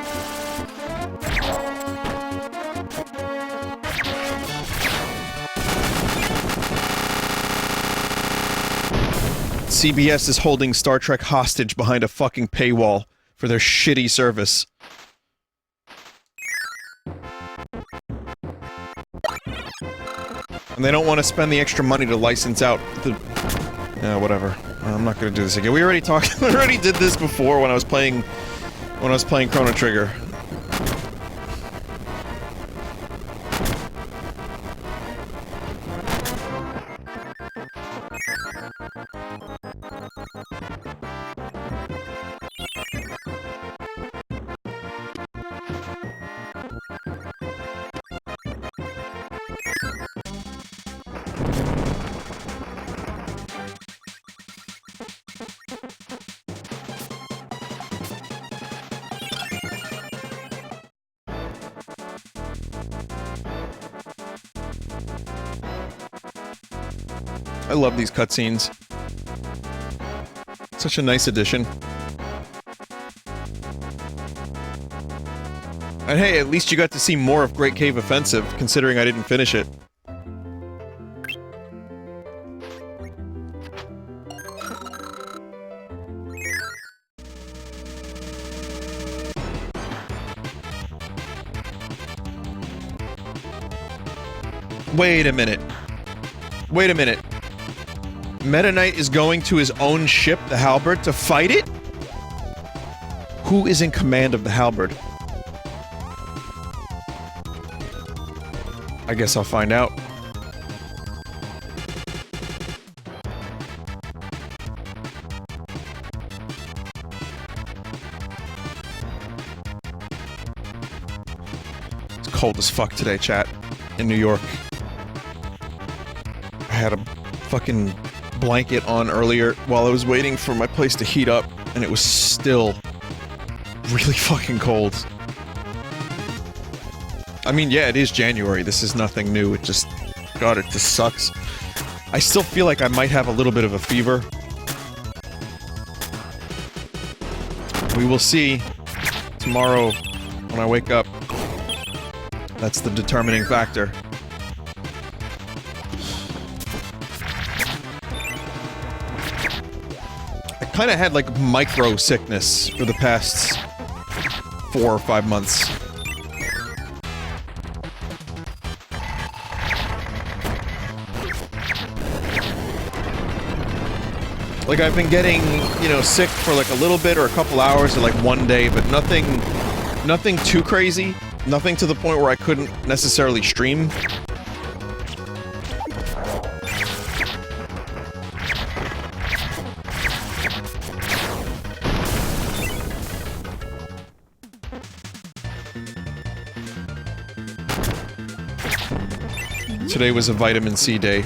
CBS is holding Star Trek hostage behind a fucking paywall for their shitty service. And they don't want to spend the extra money to license out the... whatever. I'm not gonna do this again. We already talked- we already did this before when I was playing Chrono Trigger. I love these cutscenes. Such a nice addition. And hey, at least you got to see more of Great Cave Offensive, considering I didn't finish it. Wait a minute. Wait a minute. Meta Knight is going to his own ship, the Halberd, to fight it? Who is in command of the Halberd? I guess I'll find out. It's cold as fuck today, chat. In New York. I had a fucking blanket on earlier while I was waiting for my place to heat up, and it was still really fucking cold. I mean, yeah, it is January. This is nothing new. It just... God, it just sucks. I still feel like I might have a little bit of a fever. We will see tomorrow when I wake up. That's the determining factor. I kinda had like micro sickness for the past 4 or 5 months. Like I've been getting, you know, sick for like a little bit or a couple hours or like one day, but nothing too crazy. Nothing to the point where I couldn't necessarily stream. Today was a vitamin C day.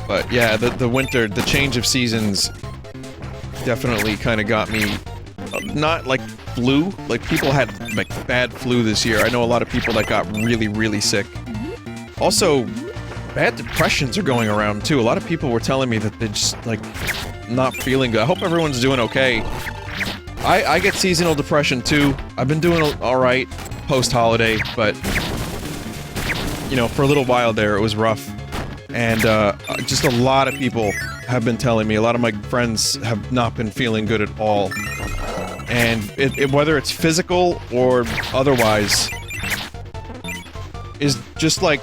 But yeah, the winter, the change of seasons definitely kind of got me, not like flu, like people had like bad flu this year. I know a lot of people that got really, really sick. Also, bad depressions are going around too. A lot of people were telling me that they're just like not feeling good. I hope everyone's doing okay. I get seasonal depression too. I've been doing alright post-holiday, but you know, for a little while there it was rough. And just a lot of people have been telling me, a lot of my friends have not been feeling good at all. And whether it's physical or otherwise, is just like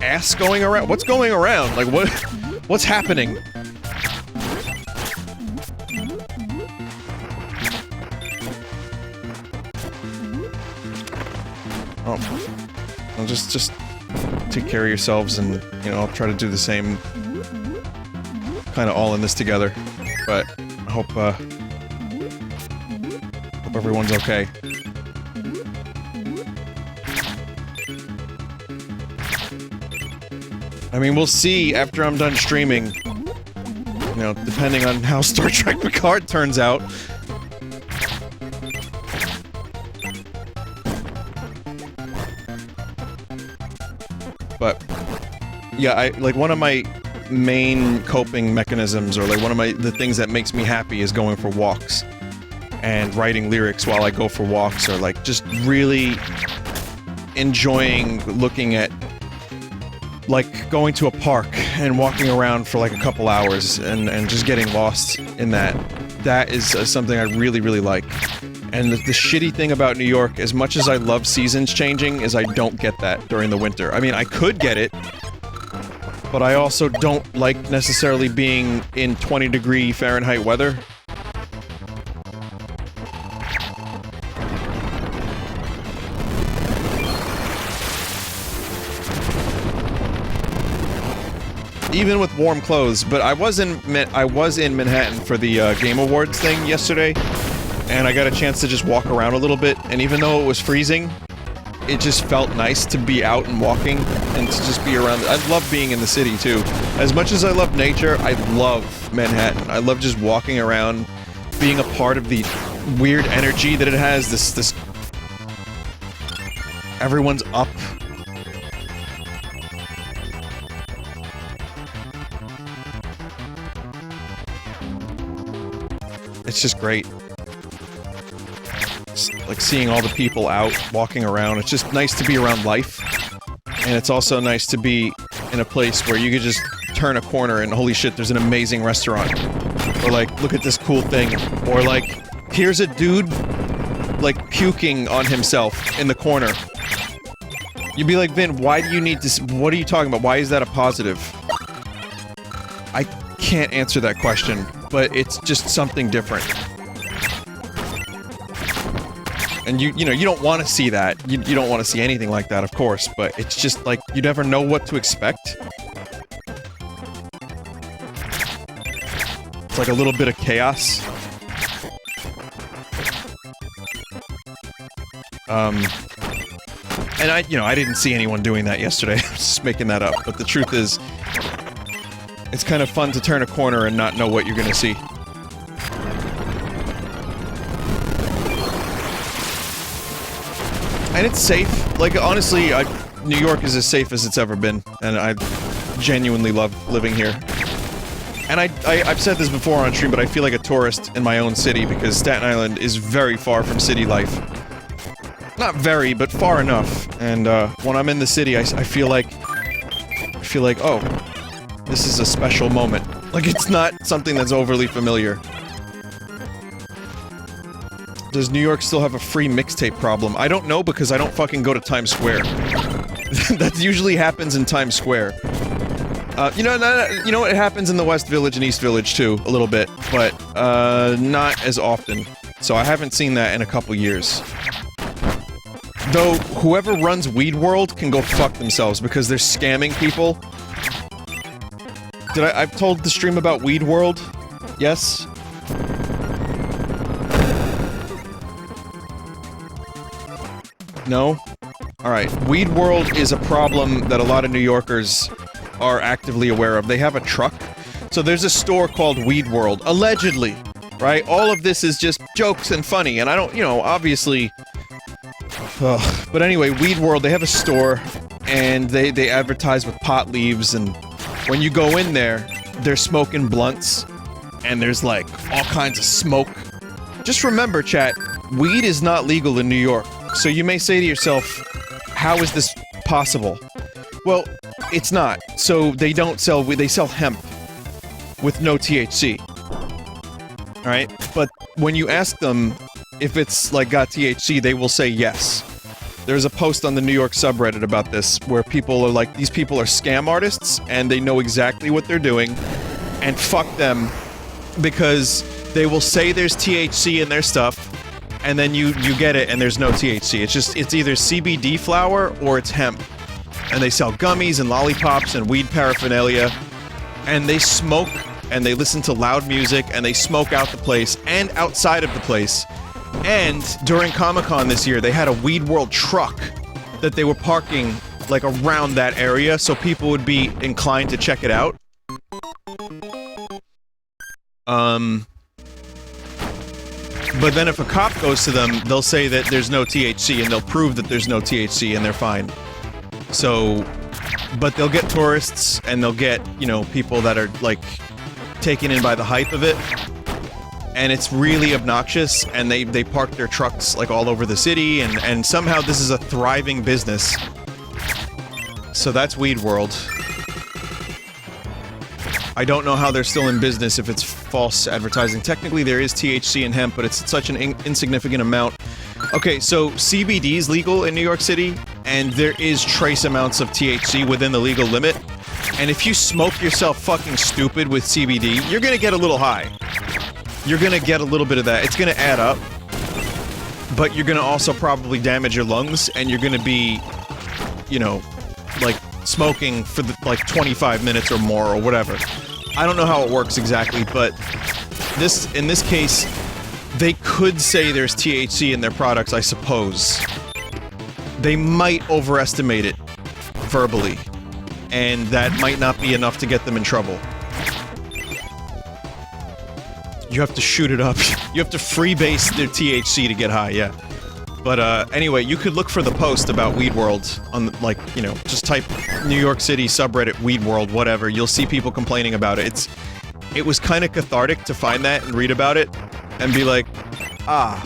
ass going around. What's going around? Like what's happening? Oh, well, just take care of yourselves, and you know I'll try to do the same. Kind of all in this together, but I hope everyone's okay. I mean, we'll see after I'm done streaming. You know, depending on how Star Trek Picard turns out. But yeah, like one of my main coping mechanisms, or like one of the things that makes me happy is going for walks. And writing lyrics while I go for walks, or like just really enjoying looking at, like going to a park and walking around for like a couple hours and just getting lost in that. That is something I really, really like. And the shitty thing about New York, as much as I love seasons changing, is I don't get that during the winter. I mean, I could get it, but I also don't like necessarily being in 20-degree Fahrenheit weather. Even with warm clothes, but I was in Manhattan for the Game Awards thing yesterday, and I got a chance to just walk around a little bit, and even though it was freezing, it just felt nice to be out and walking, and to just be around. I love being in the city, too. As much as I love nature, I love Manhattan. I love just walking around, being a part of the weird energy that it has, this... Everyone's up. it's just great. Just, like, seeing all the people out, walking around, it's just nice to be around life. And it's also nice to be in a place where you could just turn a corner and holy shit, there's an amazing restaurant. Or like, look at this cool thing. Or like, here's a dude, like, puking on himself in the corner. You'd be like, Vin, why do you need this? What are you talking about? Why is that a positive? I can't answer that question, but it's just something different. And you know, you don't want to see that. You don't want to see anything like that, of course, but it's just like, you never know what to expect. It's like a little bit of chaos. And I didn't see anyone doing that yesterday. I was just making that up. But the truth is, it's kind of fun to turn a corner and not know what you're gonna see. And it's safe. Like, honestly, New York is as safe as it's ever been. And I genuinely love living here. And I've said this before on stream, but I feel like a tourist in my own city because Staten Island is very far from city life. Not very, but far enough. And when I'm in the city, I feel like, oh, this is a special moment. Like, it's not something that's overly familiar. Does New York still have a free mixtape problem? I don't know because I don't fucking go to Times Square. That usually happens in Times Square. You know, it happens in the West Village and East Village too, a little bit, but not as often. So I haven't seen that in a couple years. Though, whoever runs Weed World can go fuck themselves because they're scamming people. I've told the stream about Weed World? Yes? No? Alright, Weed World is a problem that a lot of New Yorkers are actively aware of. They have a truck. So there's a store called Weed World, allegedly, right? All of this is just jokes and funny, and I don't, you know, obviously... Ugh. But anyway, Weed World, they have a store, and they advertise with pot leaves, and when you go in there, they're smoking blunts, and there's, like, all kinds of smoke. Just remember, chat, weed is not legal in New York, so you may say to yourself, how is this possible? Well, it's not. So they don't sell weed, they sell hemp with no THC. Alright? But when you ask them if it's, like, got THC, they will say yes. There's a post on the New York subreddit about this, where people are like, these people are scam artists, and they know exactly what they're doing, and fuck them, because they will say there's THC in their stuff, and then you get it and there's no THC. It's either CBD flower or it's hemp. And they sell gummies and lollipops and weed paraphernalia, and they smoke, and they listen to loud music, and they smoke out the place, and outside of the place. And during Comic-Con this year, they had a Weed World truck that they were parking, like, around that area, so people would be inclined to check it out. But then if a cop goes to them, they'll say that there's no THC, and they'll prove that there's no THC, and they're fine. So, but they'll get tourists, and they'll get, you know, people that are, like, taken in by the hype of it. And it's really obnoxious, and they park their trucks, like, all over the city, and somehow this is a thriving business. So that's Weed World. I don't know how they're still in business if it's false advertising. Technically, there is THC in hemp, but it's such an insignificant amount. Okay, so CBD is legal in New York City, and there is trace amounts of THC within the legal limit. And if you smoke yourself fucking stupid with CBD, you're gonna get a little high. You're gonna get a little bit of that. It's gonna add up. But you're gonna also probably damage your lungs, and you're gonna be, you know, like, smoking for, like, 25 minutes or more, or whatever. I don't know how it works exactly, but in this case, they could say there's THC in their products, I suppose. They might overestimate it verbally, and that might not be enough to get them in trouble. You have to shoot it up. You have to freebase their THC to get high, yeah. But, anyway, you could look for the post about Weed World on, like, you know, just type New York City subreddit Weed World, whatever. You'll see people complaining about it. It was kind of cathartic to find that and read about it. and be like, ah,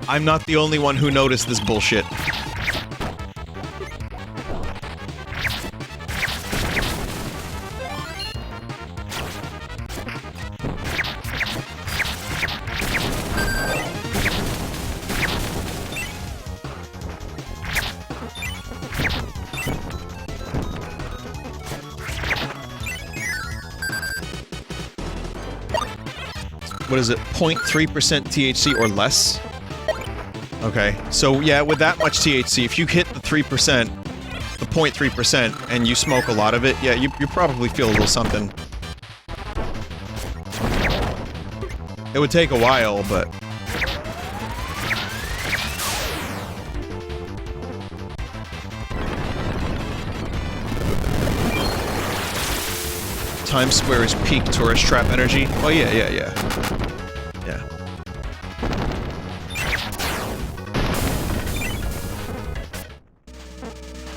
I'm not the only one who noticed this bullshit. What is it? 0.3% THC or less? Okay, so yeah, with that much THC, if you hit the 3%, the 0.3%, and you smoke a lot of it, yeah, you probably feel a little something. It would take a while, but... Times Square is peak tourist trap energy. Oh yeah.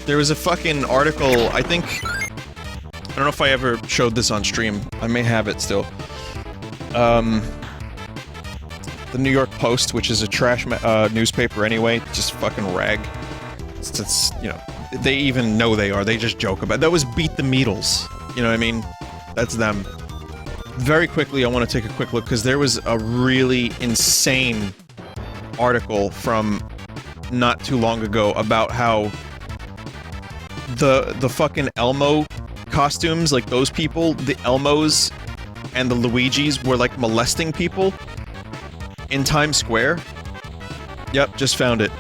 There was a fucking article, I think... I don't know if I ever showed this on stream. I may have it still. The New York Post, which is a trash newspaper anyway, just fucking rag. It's, you know, they even know they are, they just joke about it. That was Beat the Meatles. You know what I mean? That's them. Very quickly, I want to take a quick look, because there was a really insane article from not too long ago about how the fucking Elmo costumes, like those people, the Elmos and the Luigis were like molesting people in Times Square. Yep, just found it.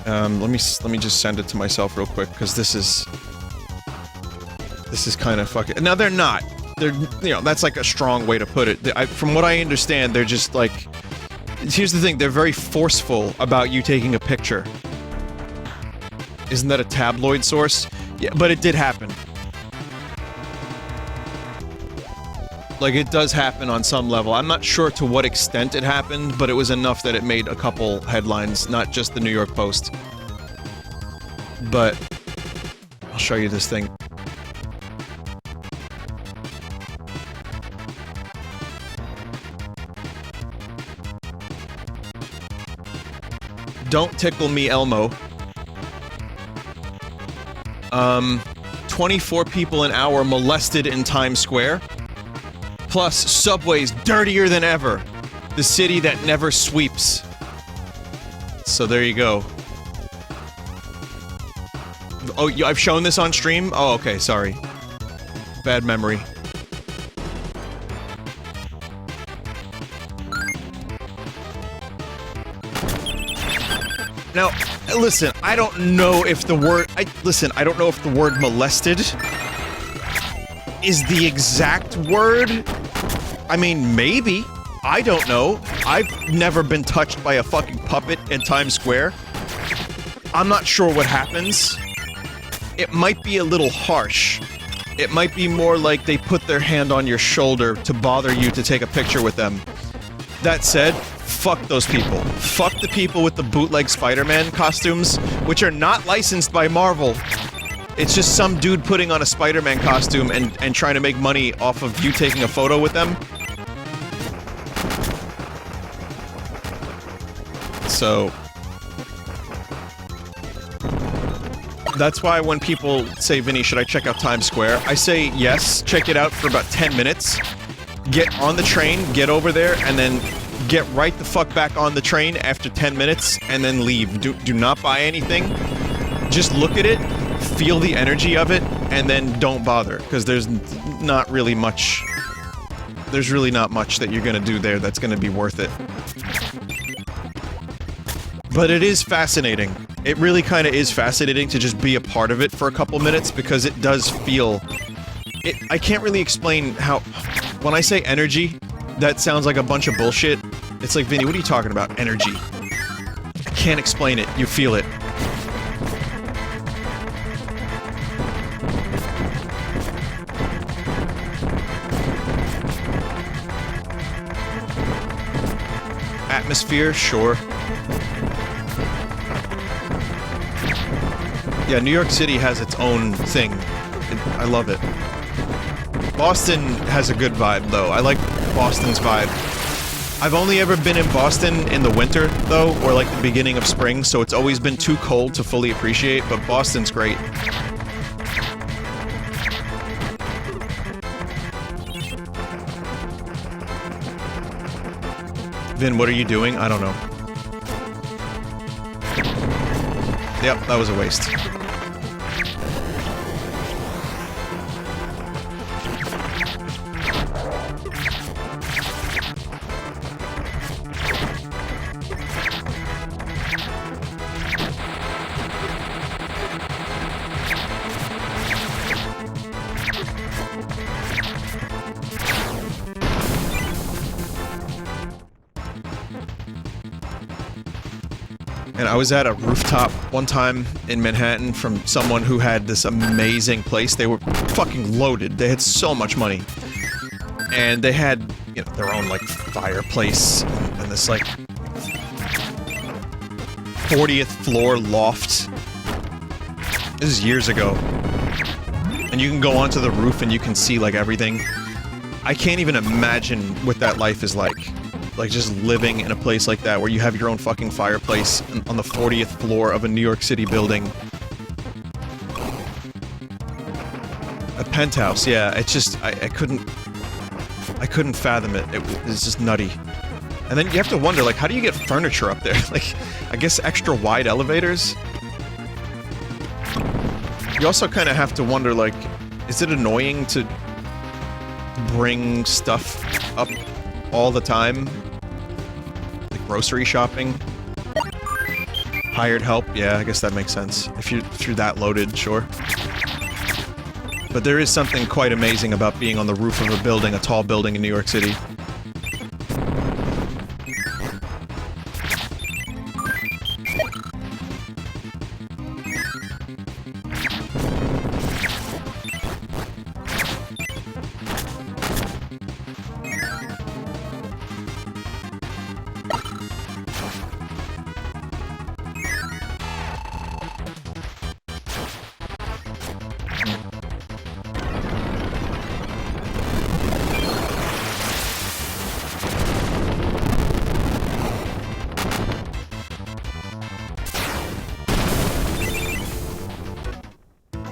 Let me just send it to myself real quick, because this is kind of fucking... Now, they're not. They're, you know, that's like a strong way to put it. From what I understand, they're just like... Here's the thing, they're very forceful about you taking a picture. Isn't that a tabloid source? Yeah, but it did happen. Like, it does happen on some level. I'm not sure to what extent it happened, but it was enough that it made a couple headlines, not just the New York Post. But... I'll show you this thing. Don't tickle me, Elmo. 24 people an hour molested in Times Square. Plus, subways dirtier than ever. The city that never sweeps. So there you go. Oh, I've shown this on stream? Oh, okay, sorry. Bad memory. Now, listen, I don't know if the word... I don't know if the word molested is the exact word. I mean, maybe. I don't know. I've never been touched by a fucking puppet in Times Square. I'm not sure what happens. It might be a little harsh. It might be more like they put their hand on your shoulder to bother you to take a picture with them. That said, fuck those people. Fuck the people with the bootleg Spider-Man costumes, which are not licensed by Marvel. It's just some dude putting on a Spider-Man costume and trying to make money off of you taking a photo with them. So... That's why when people say, Vinny, should I check out Times Square? I say, yes, check it out for about 10 minutes. Get on the train, get over there, and then get right the fuck back on the train after 10 minutes, and then leave. Do not buy anything. Just look at it, feel the energy of it, and then don't bother, because there's not really much... There's really not much that you're gonna do there that's gonna be worth it. But it is fascinating. It really kind of is fascinating to just be a part of it for a couple minutes, because it does feel... I can't really explain how... When I say energy, that sounds like a bunch of bullshit. It's like, Vinny, what are you talking about? Energy. I can't explain it. You feel it. Atmosphere, sure. Yeah, New York City has its own thing. I love it. Boston has a good vibe, though. I like Boston's vibe. I've only ever been in Boston in the winter, though, or like the beginning of spring, so it's always been too cold to fully appreciate, but Boston's great. Vin, what are you doing? I don't know. Yep, that was a waste. And I was at a rooftop one time in Manhattan from someone who had this amazing place. They were fucking loaded. They had so much money. And they had, you know, their own, like, fireplace and this, like, 40th floor loft. This is years ago. And you can go onto the roof and you can see, like, everything. I can't even imagine what that life is like. Like, just living in a place like that, where you have your own fucking fireplace on the 40th floor of a New York City building. A penthouse, yeah, it's just, I couldn't fathom it. It was just nutty. And then you have to wonder, like, how do you get furniture up there? Like, I guess extra wide elevators? You also kind of have to wonder, like, is it annoying to bring stuff up all the time? Like grocery shopping? Hired help? Yeah, I guess that makes sense. If you're that loaded, sure. But there is something quite amazing about being on the roof of a building, a tall building in New York City.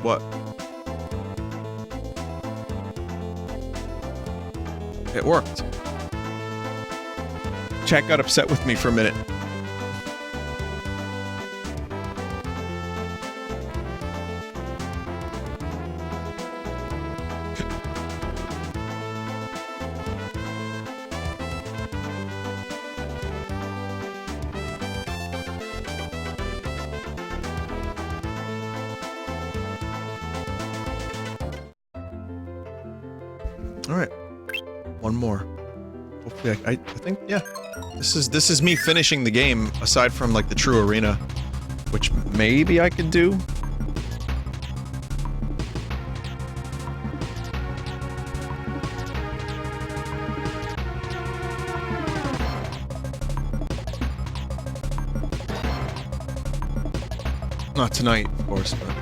What? It worked. Chat got upset with me for a minute. Alright. One more. Hopefully I think, yeah. This is me finishing the game, aside from, like, the true arena. Which maybe I could do? Not tonight, of course, but...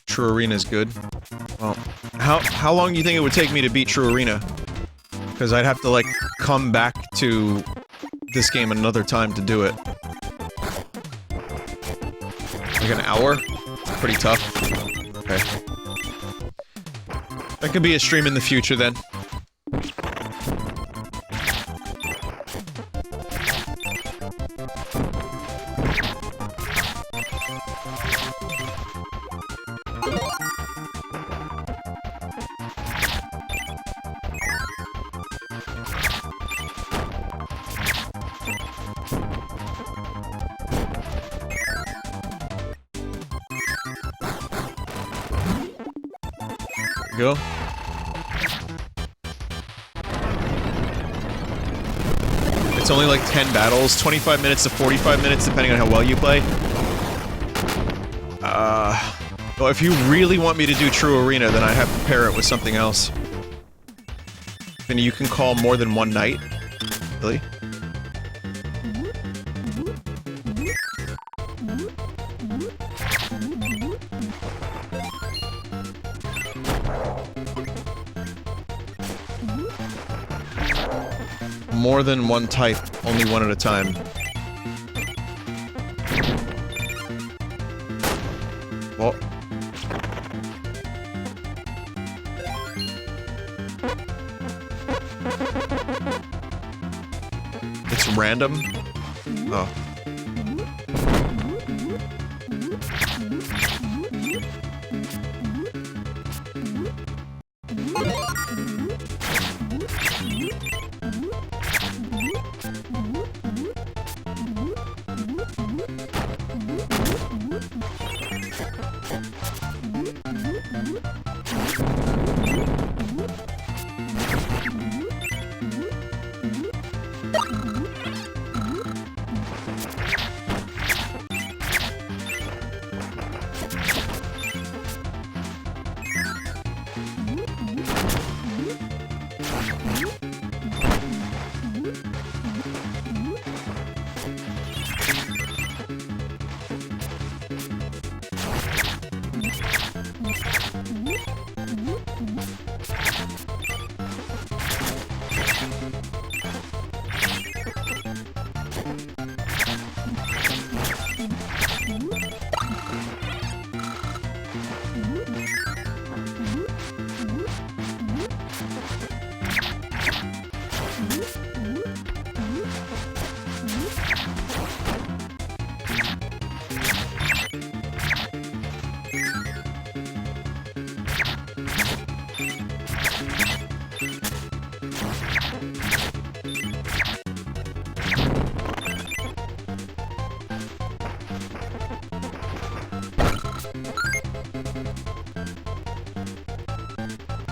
True Arena is good. Well, how long do you think it would take me to beat True Arena? Because I'd have to, like, come back to this game another time to do it. Like an hour? It's pretty tough. Okay. That could be a stream in the future, then. Go. It's only like 10 battles, 25 minutes to 45 minutes, depending on how well you play. Well, if you really want me to do True Arena, then I have to pair it with something else. Vinny, you can call more than one night? Really? More than one type, only one at a time. Well... It's random? Oh.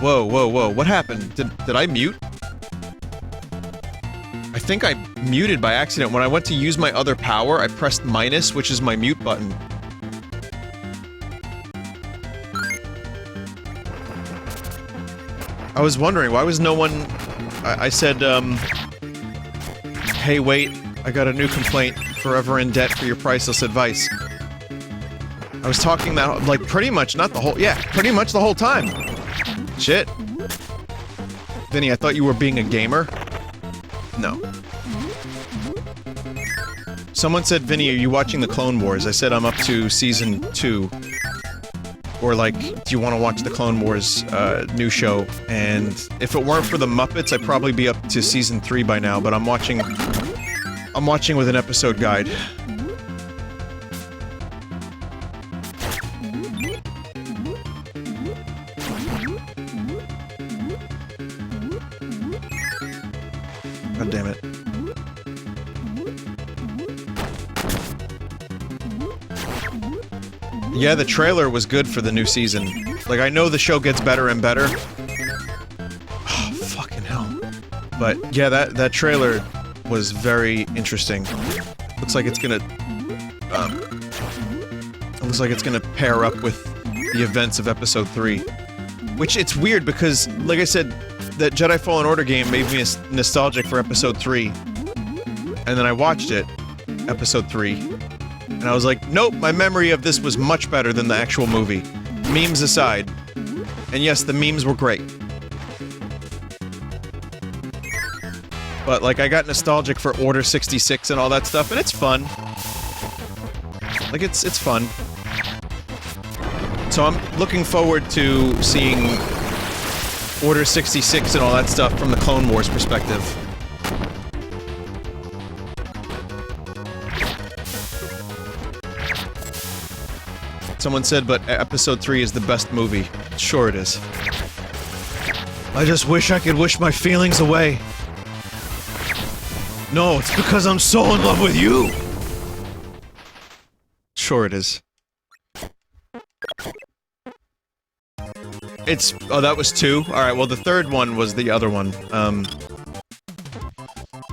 Whoa, whoa, whoa, what happened? Did I mute? I think I muted by accident. When I went to use my other power, I pressed minus, which is my mute button. I was wondering, why was no one... I said, hey, wait, I got a new complaint. Forever in debt for your priceless advice. I was talking that, like, pretty much, not the whole... Yeah, pretty much the whole time. Shit. Vinny, I thought you were being a gamer? No. Someone said, Vinny, are you watching the Clone Wars? I said I'm up to Season 2. Or like, do you want to watch the Clone Wars, new show? And if it weren't for the Muppets, I'd probably be up to Season 3 by now, but I'm watching with an episode guide. God damn it. Yeah, the trailer was good for the new season. Like, I know the show gets better and better. Oh, fucking hell. But, yeah, that trailer was very interesting. Looks like it's gonna... it looks like it's gonna pair up with the events of Episode 3. Which, it's weird because, like I said, that Jedi Fallen Order game made me nostalgic for Episode 3. And then I watched it, Episode 3. And I was like, nope, my memory of this was much better than the actual movie. Memes aside. And yes, the memes were great. But, like, I got nostalgic for Order 66 and all that stuff, and it's fun. Like, it's fun. So I'm looking forward to seeing Order 66 and all that stuff from the Clone Wars perspective. Someone said, but Episode 3 is the best movie. Sure it is. I just wish I could wish my feelings away. No, it's because I'm so in love with you! Sure it is. It's... oh, that was 2? Alright, well the third one was the other one.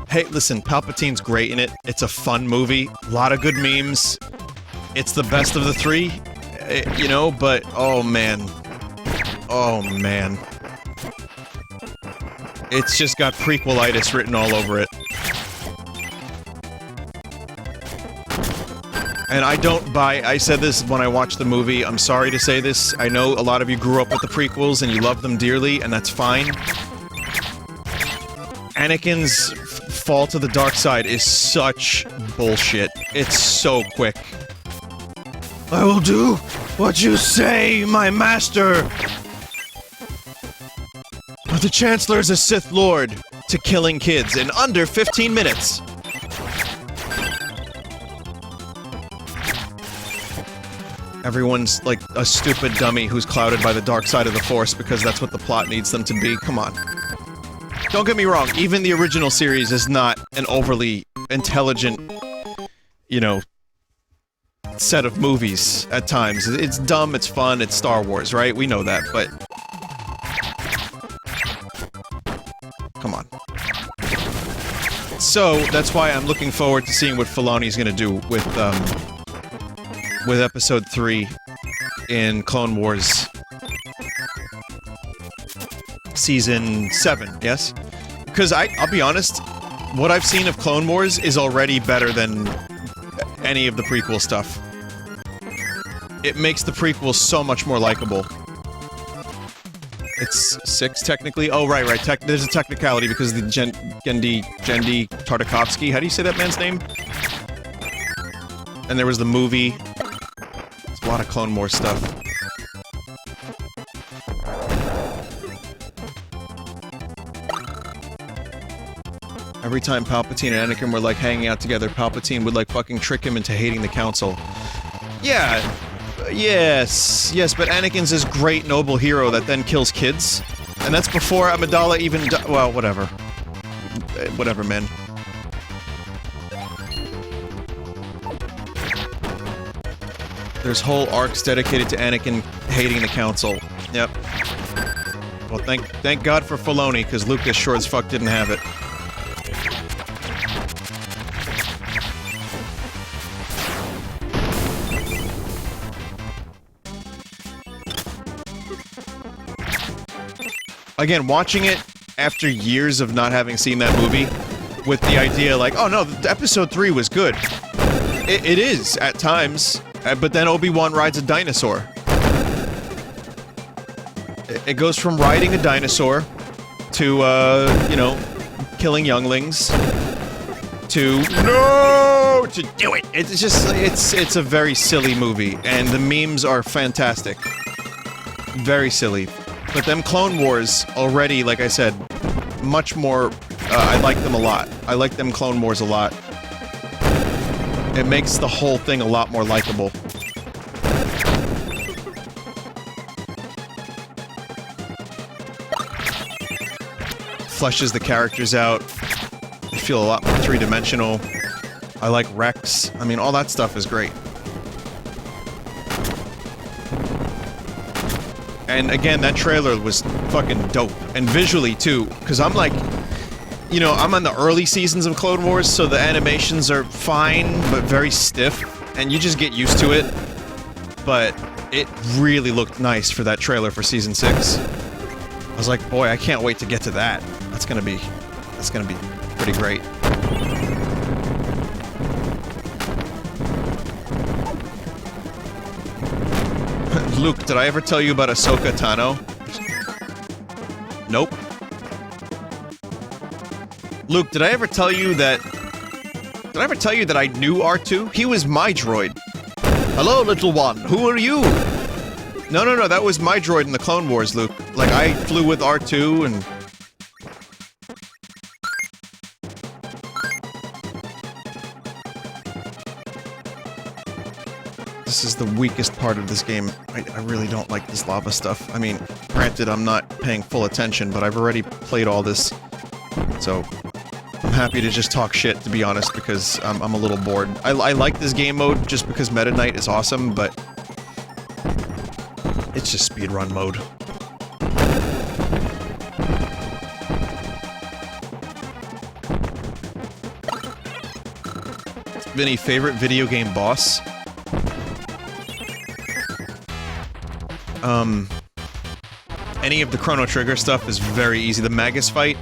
Hey, listen, Palpatine's great in it. It's a fun movie. A lot of good memes. It's the best of the 3. You know, but, oh man. Oh man. It's just got prequelitis written all over it. And I don't buy- I said this when I watched the movie, I'm sorry to say this, I know a lot of you grew up with the prequels and you love them dearly, and that's fine. Anakin's fall to the dark side is such bullshit. It's so quick. I will do what you say, my master! The Chancellor's a Sith Lord to killing kids in under 15 minutes. Everyone's like a stupid dummy who's clouded by the dark side of the Force because that's what the plot needs them to be. Come on. Don't get me wrong, even the original series is not an overly intelligent, you know, set of movies at times. It's dumb, it's fun, it's Star Wars, right? We know that, but... Come on. So, that's why I'm looking forward to seeing what Filoni's gonna do with Episode 3 in Clone Wars Season 7, yes? Because I'll be honest, what I've seen of Clone Wars is already better than any of the prequel stuff. It makes the prequels so much more likable. It's 6, technically? Oh, right. There's a technicality because of the Genndy Tartakovsky. How do you say that man's name? And there was the movie. There's a lot of Clone Wars stuff. Every time Palpatine and Anakin were, like, hanging out together, Palpatine would, like, fucking trick him into hating the Council. Yeah. Yes, but Anakin's this great, noble hero that then kills kids. And that's before Amidala even well, whatever. Whatever, man. There's whole arcs dedicated to Anakin hating the Council. Yep. Well, thank God for Filoni, because Lucas sure as fuck didn't have it. Again, watching it after years of not having seen that movie, with the idea like, oh no, episode 3 was good. It is, at times, but then Obi-Wan rides a dinosaur. It goes from riding a dinosaur to, you know, killing younglings, to no, to do it. It's just, it's a very silly movie, and the memes are fantastic. Very silly. But them Clone Wars already, like I said, much more, I like them a lot. I like them Clone Wars a lot. It makes the whole thing a lot more likable. Fleshes the characters out. They feel a lot more three-dimensional. I like Rex. I mean, all that stuff is great. And again, that trailer was fucking dope. And visually, too. Because I'm like... You know, I'm on the early seasons of Clone Wars, so the animations are fine, but very stiff. And you just get used to it. But it really looked nice for that trailer for Season 6. I was like, boy, I can't wait to get to that. That's gonna be pretty great. Luke, did I ever tell you about Ahsoka Tano? Nope. Luke, did I ever tell you that... Did I ever tell you that I knew R2? He was my droid. Hello, little one. Who are you? No, that was my droid in the Clone Wars, Luke. Like, I flew with R2 and... This is the weakest part of this game. I really don't like this lava stuff. I mean, granted, I'm not paying full attention, but I've already played all this. So, I'm happy to just talk shit, to be honest, because I'm a little bored. I like this game mode just because Meta Knight is awesome, but... It's just speedrun mode. Vinny, favorite video game boss? Any of the Chrono Trigger stuff is very easy. The Magus fight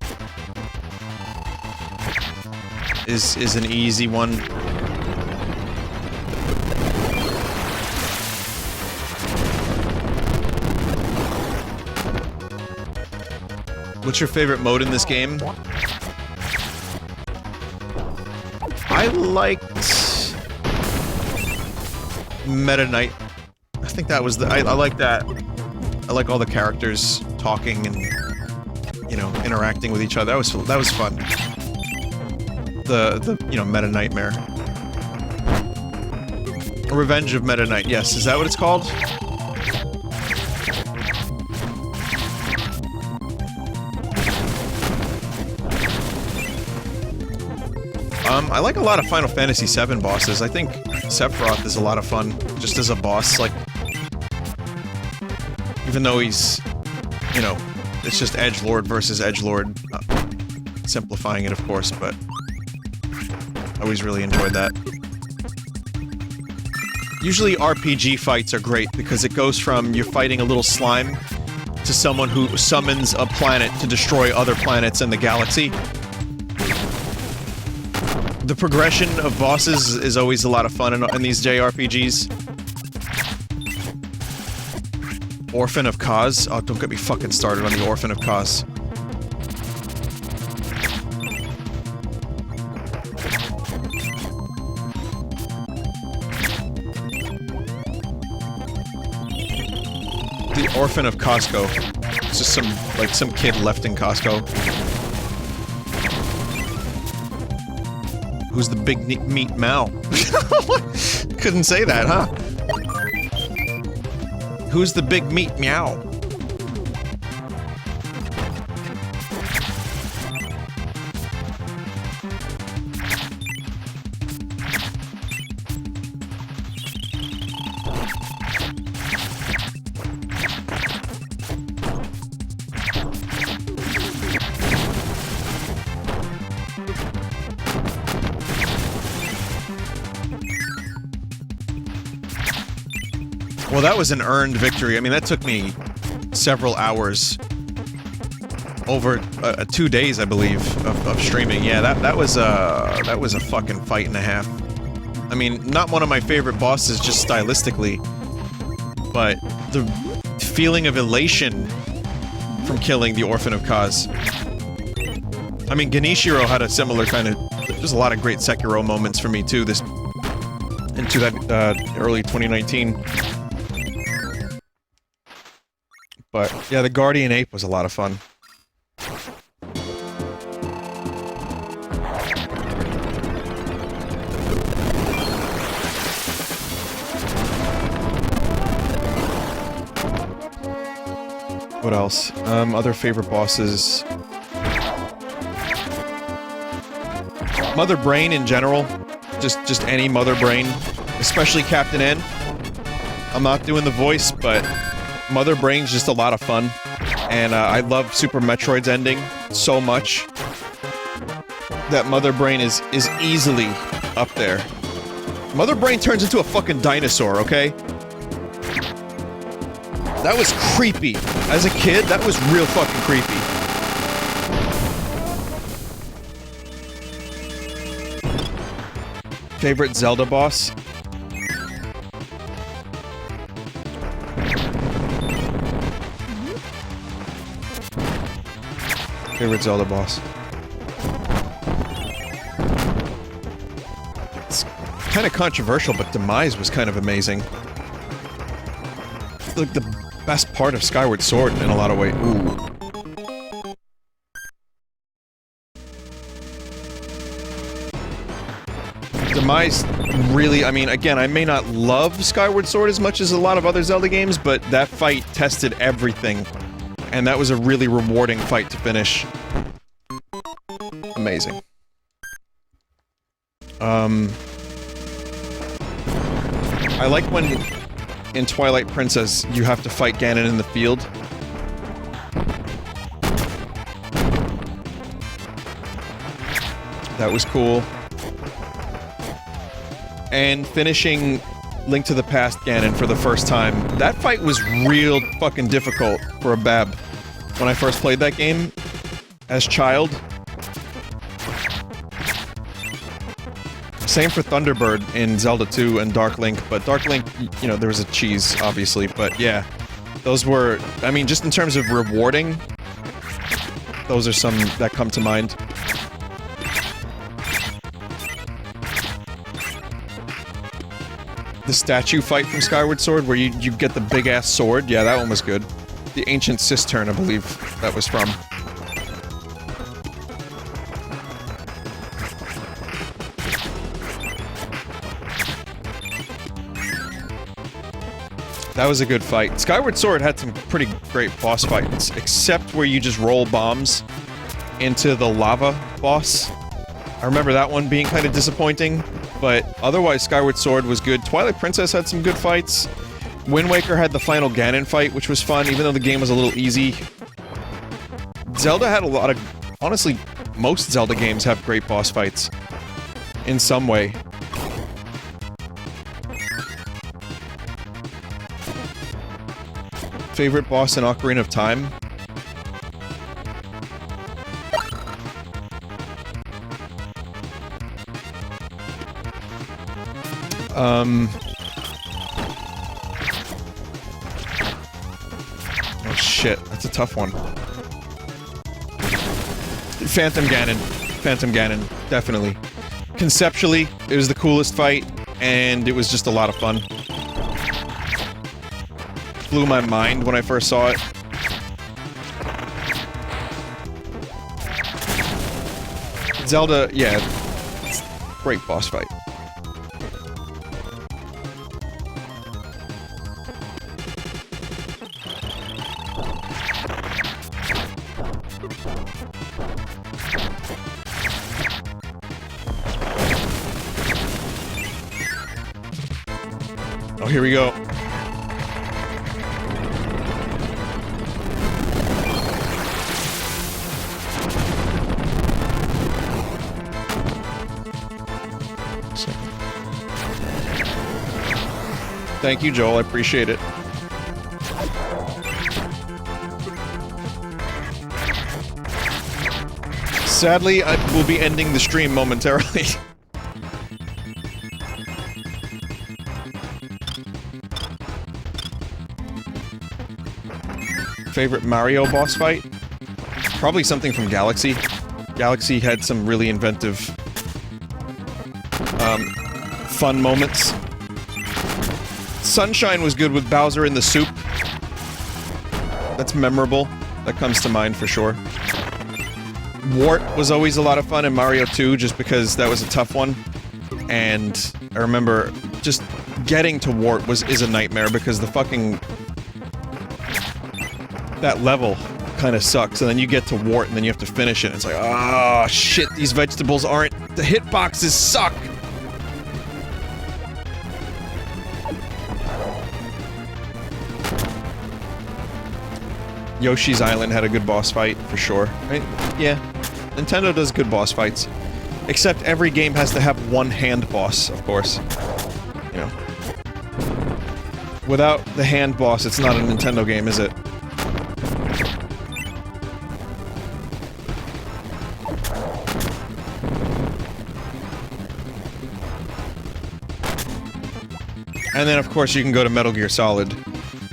is an easy one. What's your favorite mode in this game? I liked Meta Knight. I think that was the... I like that. I like all the characters talking and, you know, interacting with each other. That was fun. The you know, Meta Knightmare. Revenge of Meta Knight, yes. Is that what it's called? I like a lot of Final Fantasy VII bosses. I think Sephiroth is a lot of fun, just as a boss, like... Even though he's, you know, it's just edgelord versus edgelord. Simplifying it, of course, but... I always really enjoyed that. Usually RPG fights are great, because it goes from you're fighting a little slime to someone who summons a planet to destroy other planets in the galaxy. The progression of bosses is always a lot of fun in these JRPGs. Orphan of Kaz? Oh, don't get me fucking started on the Orphan of Kaz. The Orphan of Costco. It's just some kid left in Costco. Who's the big meat Mao? Couldn't say that, huh? Who's the big meat meow? Well, that was an earned victory. I mean, that took me several hours. Over 2 days, I believe, of streaming. Yeah, that was a fucking fight and a half. I mean, not one of my favorite bosses just stylistically, but the feeling of elation from killing the Orphan of Kaz. I mean, Ganeshiro had a similar kind of... There's a lot of great Sekiro moments for me, too, into that early 2019. But, yeah, the Guardian Ape was a lot of fun. What else? Other favorite bosses... Mother Brain in general. Just any Mother Brain. Especially Captain N. I'm not doing the voice, but... Mother Brain's just a lot of fun, and I love Super Metroid's ending so much that Mother Brain is easily up there. Mother Brain turns into a fucking dinosaur, okay? That was creepy. As a kid, that was real fucking creepy. Favorite Zelda boss? Favorite Zelda boss. It's kind of controversial, but Demise was kind of amazing. Like the best part of Skyward Sword in a lot of ways. Ooh. Demise really, I mean, again, I may not love Skyward Sword as much as a lot of other Zelda games, but that fight tested everything. And that was a really rewarding fight to finish. Amazing. I like when in Twilight Princess you have to fight Ganon in the field. That was cool. And finishing Link to the Past Ganon for the first time. That fight was real fucking difficult for a bab. When I first played that game as child. Same for Thunderbird in Zelda 2 and Dark Link, but Dark Link, you know, there was a cheese, obviously, but yeah. Those were, I mean, just in terms of rewarding, those are some that come to mind. The statue fight from Skyward Sword, where you get the big-ass sword. Yeah, that one was good. The Ancient Cistern, I believe that was from. That was a good fight. Skyward Sword had some pretty great boss fights, except where you just roll bombs into the lava boss. I remember that one being kind of disappointing, but otherwise Skyward Sword was good. Twilight Princess had some good fights. Wind Waker had the final Ganon fight, which was fun, even though the game was a little easy. Zelda had a lot of... Honestly, most Zelda games have great boss fights. In some way. Favorite boss in Ocarina of Time? Oh shit, that's a tough one. Phantom Ganon. Phantom Ganon, definitely. Conceptually, it was the coolest fight, and it was just a lot of fun. Blew my mind when I first saw it. Zelda, yeah. Great boss fight. Oh, here we go. Thank you, Joel. I appreciate it. Sadly, I will be ending the stream momentarily. Favorite Mario boss fight? Probably something from Galaxy. Galaxy had some really inventive, fun moments. Sunshine was good with Bowser in the soup. That's memorable. That comes to mind for sure. Wart was always a lot of fun in Mario 2, just because that was a tough one. And I remember just getting to Wart is a nightmare, because the fucking... that level kind of sucks, and then you get to Wart and then you have to finish it, and it's like, ah, shit, these vegetables aren't... the hitboxes suck! Yoshi's Island had a good boss fight, for sure. Right? Yeah. Nintendo does good boss fights. Except every game has to have one hand boss, of course. You know. Without the hand boss, it's not a Nintendo game, is it? And then, of course, you can go to Metal Gear Solid.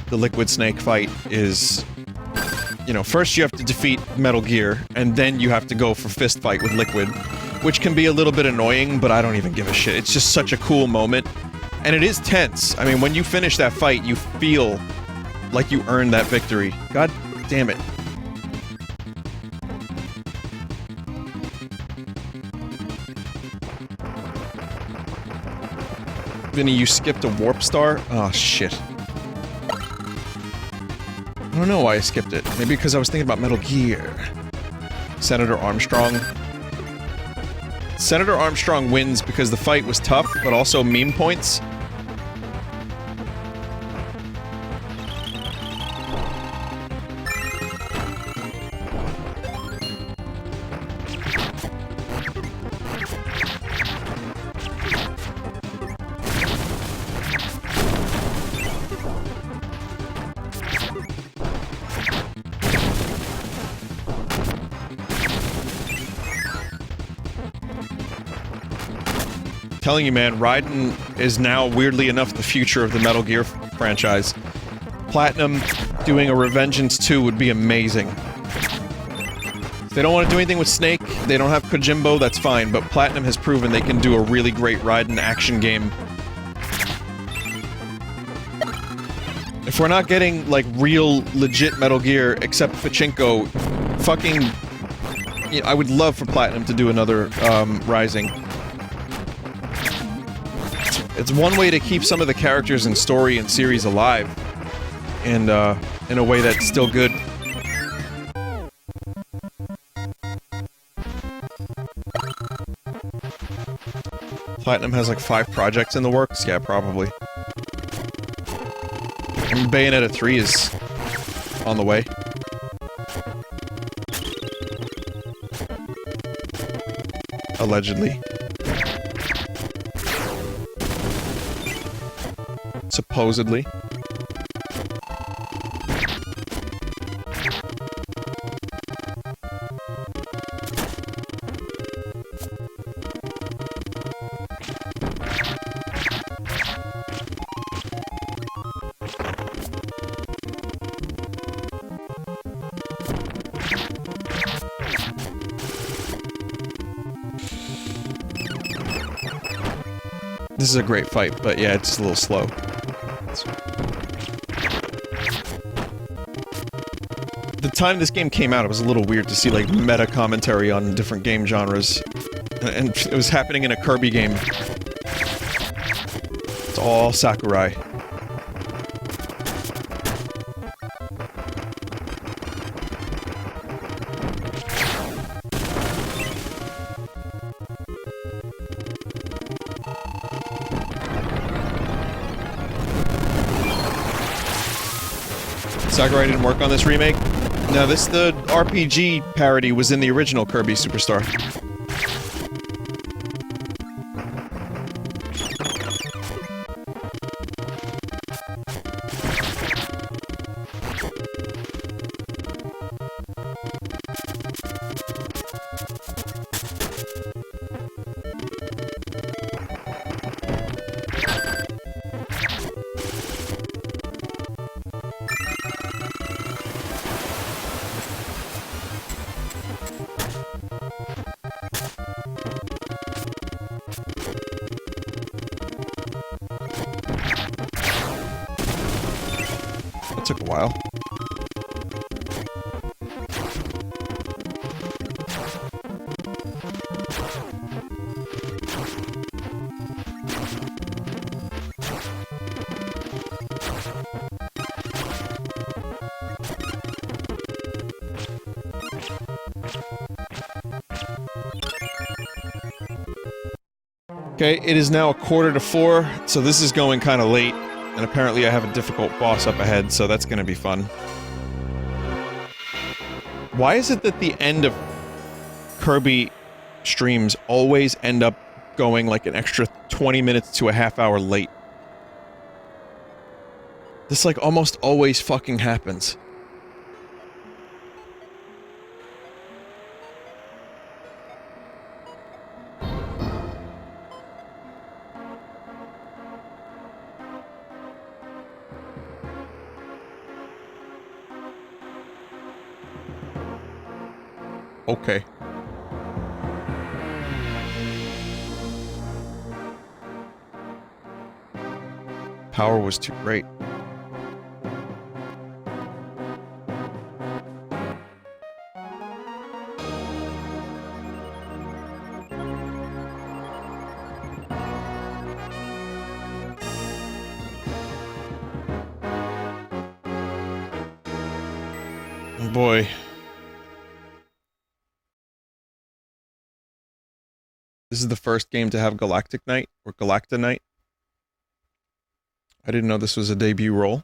The Liquid Snake fight is... you know, first you have to defeat Metal Gear, and then you have to go for fist fight with Liquid, which can be a little bit annoying, but I don't even give a shit. It's just such a cool moment, and it is tense. I mean, when you finish that fight, you feel like you earned that victory. God damn it. Vinny, you skipped a Warp Star? Oh, shit. I don't know why I skipped it. Maybe because I was thinking about Metal Gear. Senator Armstrong. Senator Armstrong wins because the fight was tough, but also meme points. Telling you, man, Raiden is now, weirdly enough, the future of the Metal Gear franchise. Platinum doing a Revengeance 2 would be amazing. If they don't want to do anything with Snake, they don't have Kojimbo, that's fine, but Platinum has proven they can do a really great Raiden action game. we're not getting, like, real, legit Metal Gear, except Pachinko, fucking... You know, I would love for Platinum to do another, Rising. It's one way to keep some of the characters and story and series alive. And, in a way that's still good. Platinum has like 5 projects in the works? Yeah, probably. I mean, Bayonetta 3 is on the way. Allegedly. Supposedly. This is a great fight, but yeah, it's a little slow. The time this game came out, it was a little weird to see, like, meta commentary on different game genres. And it was happening in a Kirby game. It's all Sakurai. Sakurai didn't work on this remake? No, the RPG parody was in the original Kirby Superstar. That took a while. Okay, it is now 3:45, so this is going kind of late, and apparently I have a difficult boss up ahead, so that's gonna be fun. Why is it that the end of Kirby streams always end up going like an extra 20 minutes to a half hour late? This like almost always fucking happens. Okay. Power was too great. Boy. This is the first game to have Galactic Knight, or Galacta Knight. I didn't know this was a debut role.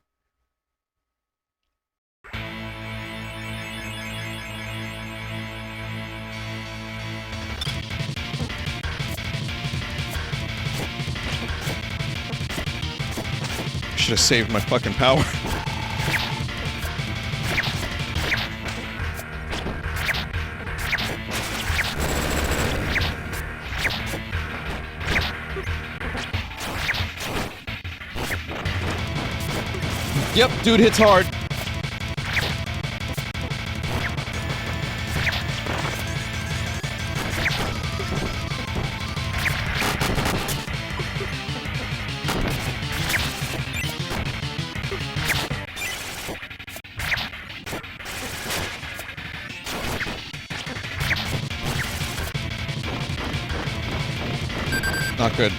Should have saved my fucking power. Yep, dude hits hard. Good.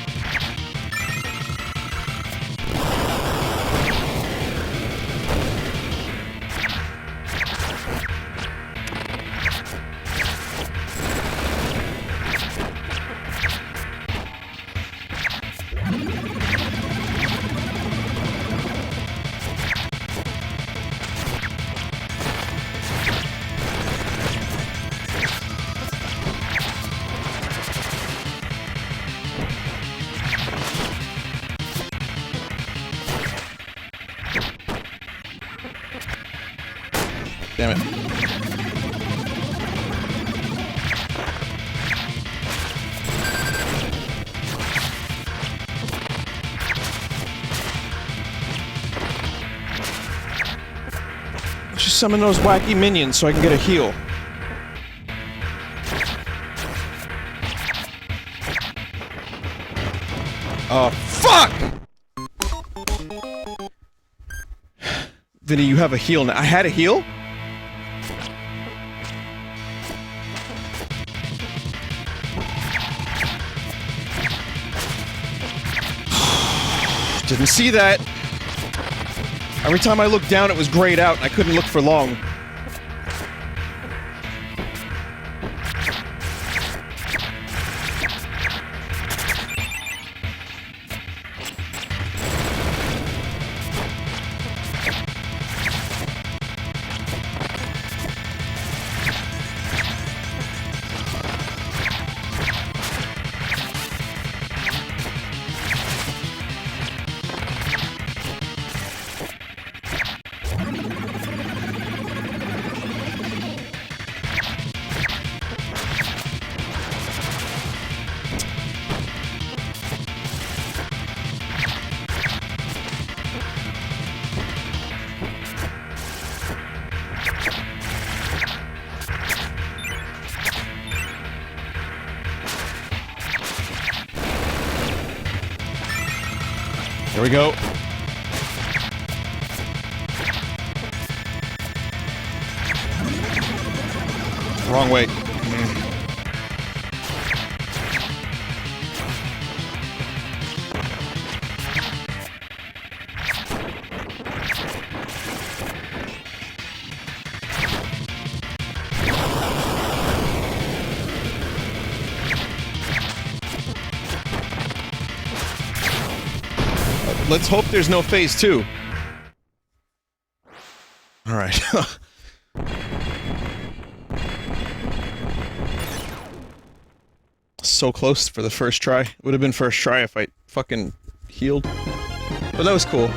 Damn it. Let's just summon those wacky minions so I can get a heal. Oh, fuck! Vinny, you have a heal now. I had a heal? Didn't see that. Every time I looked down, it was grayed out, and I couldn't look for long. Here we go. Wrong way. Let's hope there's no phase 2. Alright. So close for the first try. Would have been first try if I fucking healed. But that was cool.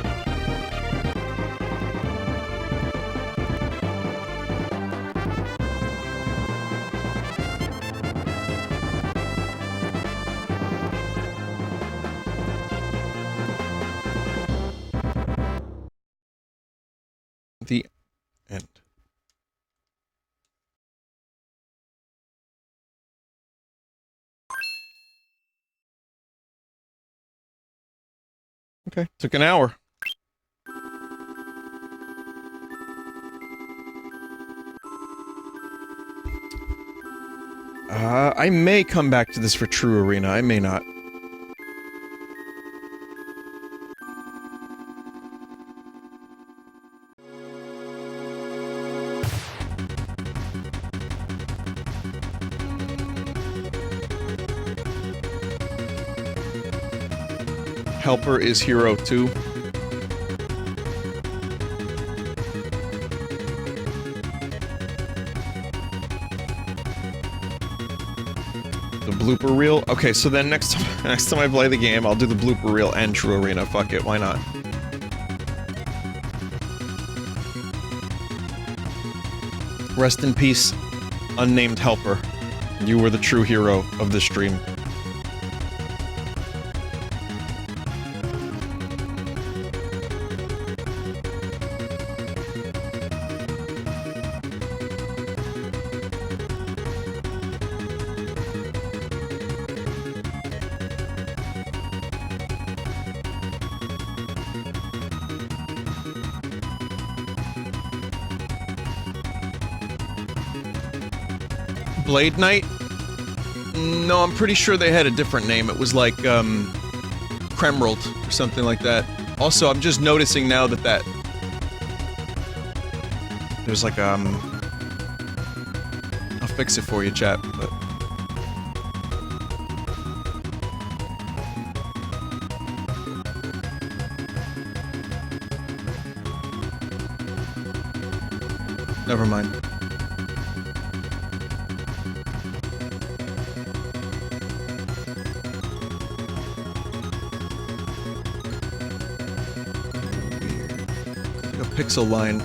The end. Okay, took an hour. I may come back to this for True Arena, I may not. Helper is hero 2. The blooper reel? Okay, so then next time I play the game, I'll do the blooper reel and True Arena. Fuck it, why not? Rest in peace, unnamed helper. You were the true hero of the stream. Blade Knight? No, I'm pretty sure they had a different name. It was like, Kremrold or something like that. Also, I'm just noticing now that there's like, I'll fix it for you, chat, but... Never mind. Like a pixel line.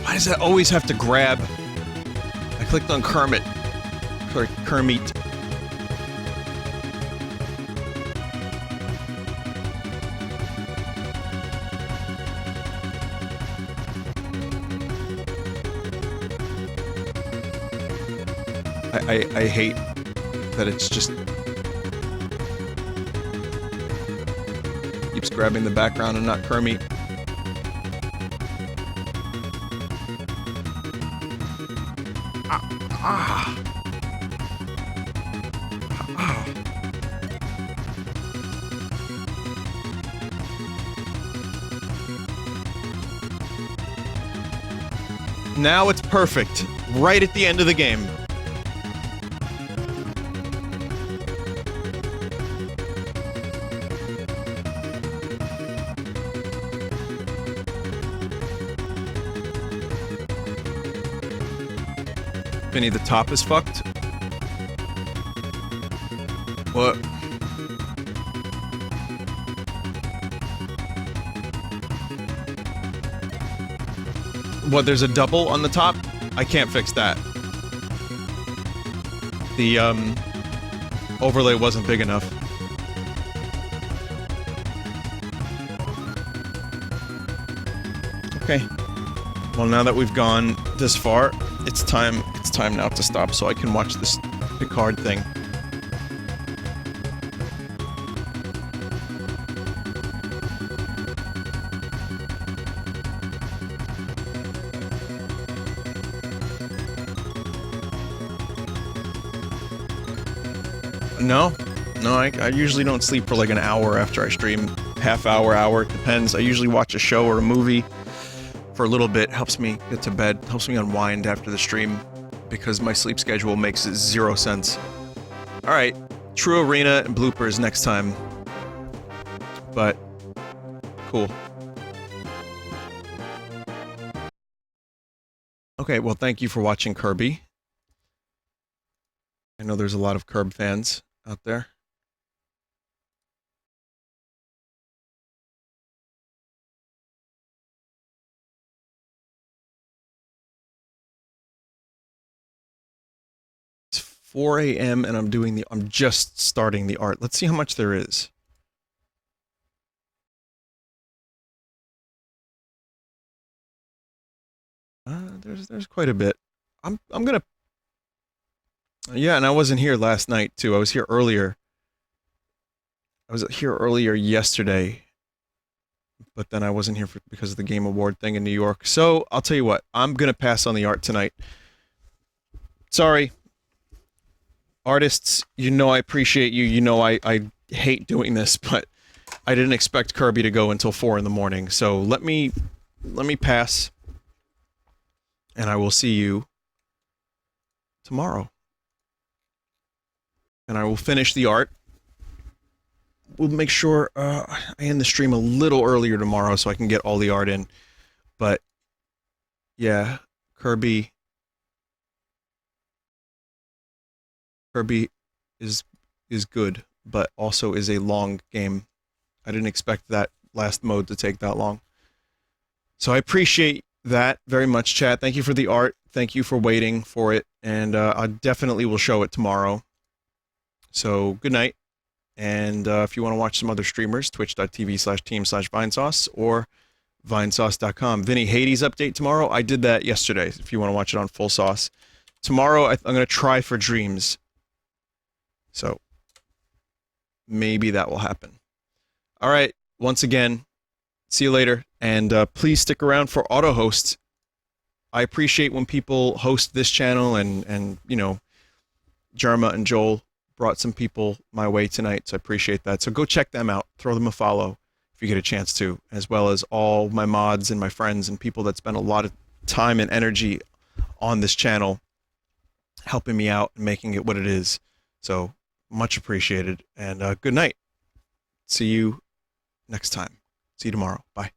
Why does that always have to grab? I clicked on Kermit. Sorry, Kermit. I hate that it's just... keeps grabbing the background and not Kermit. Now it's perfect. Right at the end of the game. Vinny, the top is fucked. What? What, there's a double on the top? I can't fix that. The, overlay wasn't big enough. Okay. Well, now that we've gone this far, it's time now to stop so I can watch this Picard thing. No, I usually don't sleep for like an hour after I stream. Half hour, it depends. I usually watch a show or a movie for a little bit. Helps me get to bed, helps me unwind after the stream, because my sleep schedule makes 0 sense. Alright, True Arena and bloopers next time. But, cool. Okay, well thank you for watching Kirby. I know there's a lot of Kirby fans out there. It's 4 a.m. and I'm just starting the art. Let's see how much there is. There's quite a bit. I'm gonna... Yeah, and I wasn't here last night, too. I was here earlier. I was here earlier yesterday. But then I wasn't here because of the Game Award thing in New York. So, I'll tell you what. I'm gonna pass on the art tonight. Sorry. Artists, you know I appreciate you. You know I hate doing this, but I didn't expect Kirby to go until 4 in the morning. So, let me pass. And I will see you tomorrow. And I will finish the art. We'll make sure I end the stream a little earlier tomorrow so I can get all the art in. But, yeah, Kirby is good, but also is a long game. I didn't expect that last mode to take that long. So I appreciate that very much, chat. Thank you for the art. Thank you for waiting for it. And I definitely will show it tomorrow. So, good night. And if you want to watch some other streamers, twitch.tv/team/Vinesauce or Vinesauce.com. Vinny, Hades update tomorrow. I did that yesterday, if you want to watch it on full sauce. Tomorrow, I'm going to try for dreams. So, maybe that will happen. All right, once again, see you later. And please stick around for auto hosts. I appreciate when people host this channel, and you know, Jerma and Joel brought some people my way tonight, so I appreciate that. So go check them out. Throw them a follow if you get a chance to, as well as all my mods and my friends and people that spend a lot of time and energy on this channel helping me out and making it what it is. So much appreciated, and good night. See you next time. See you tomorrow. Bye.